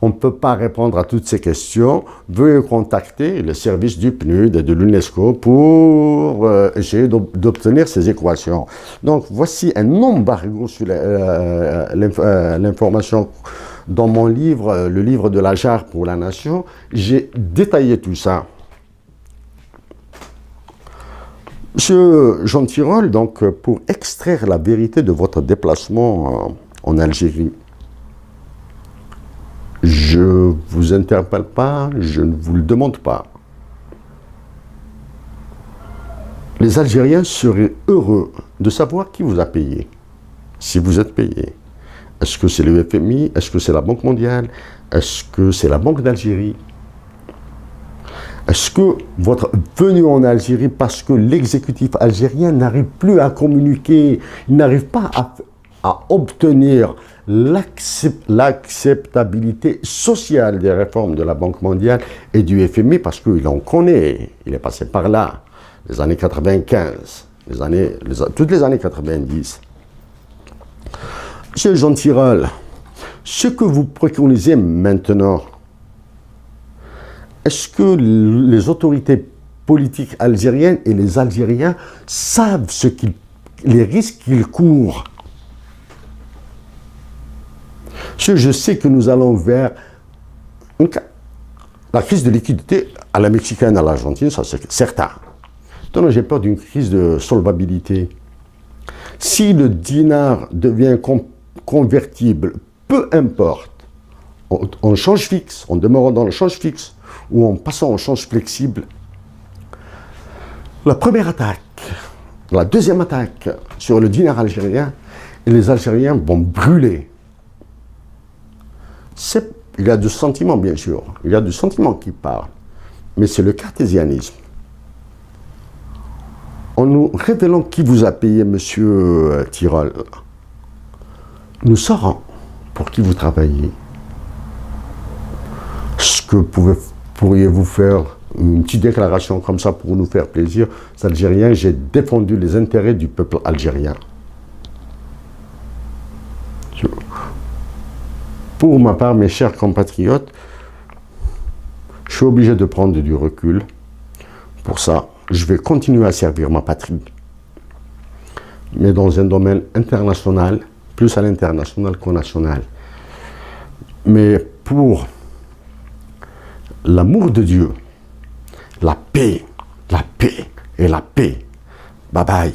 On ne peut pas répondre à toutes ces questions. Veuillez contacter le service du PNUD et de l'UNESCO pour essayer d'obtenir ces équations. Donc, voici un embargo sur l'information. Dans mon livre, le livre de la JAR pour la Nation, j'ai détaillé tout ça. Monsieur Jean Tirole, donc, pour extraire la vérité de votre déplacement en Algérie, je ne vous interpelle pas, je ne vous le demande pas. Les Algériens seraient heureux de savoir qui vous a payé, si vous êtes payé. Est-ce que c'est le FMI? Est-ce que c'est la Banque mondiale? Est-ce que c'est la Banque d'Algérie? Est-ce que votre venue en Algérie, parce que l'exécutif algérien n'arrive plus à communiquer, il n'arrive pas à obtenir l'acceptabilité sociale des réformes de la Banque mondiale et du FMI, parce qu'il en connaît, il est passé par là, les années 95, toutes les années 90. Monsieur Jean Tirole, ce que vous préconisez maintenant, est-ce que les autorités politiques algériennes et les Algériens savent les risques qu'ils courent? Je sais que nous allons vers la crise de liquidité à la mexicaine, à l'Argentine, ça c'est certain. Donc j'ai peur d'une crise de solvabilité. Si le dinar devient convertible, peu importe, en change fixe, en demeurant dans le change fixe ou en passant en change flexible, la première attaque, la deuxième attaque sur le dinar algérien, et les Algériens vont brûler. Il y a du sentiment, bien sûr, il y a du sentiment qui parle, mais c'est le cartésianisme. En nous révélant qui vous a payé, monsieur Tirole, nous saurons pour qui vous travaillez. Ce que pourriez-vous faire une petite déclaration comme ça pour nous faire plaisir, les Algériens, j'ai défendu les intérêts du peuple algérien. Pour ma part, mes chers compatriotes, je suis obligé de prendre du recul. Pour ça, je vais continuer à servir ma patrie, mais dans un domaine international, plus à l'international qu'au national. Mais pour l'amour de Dieu, la paix et la paix. Bye bye.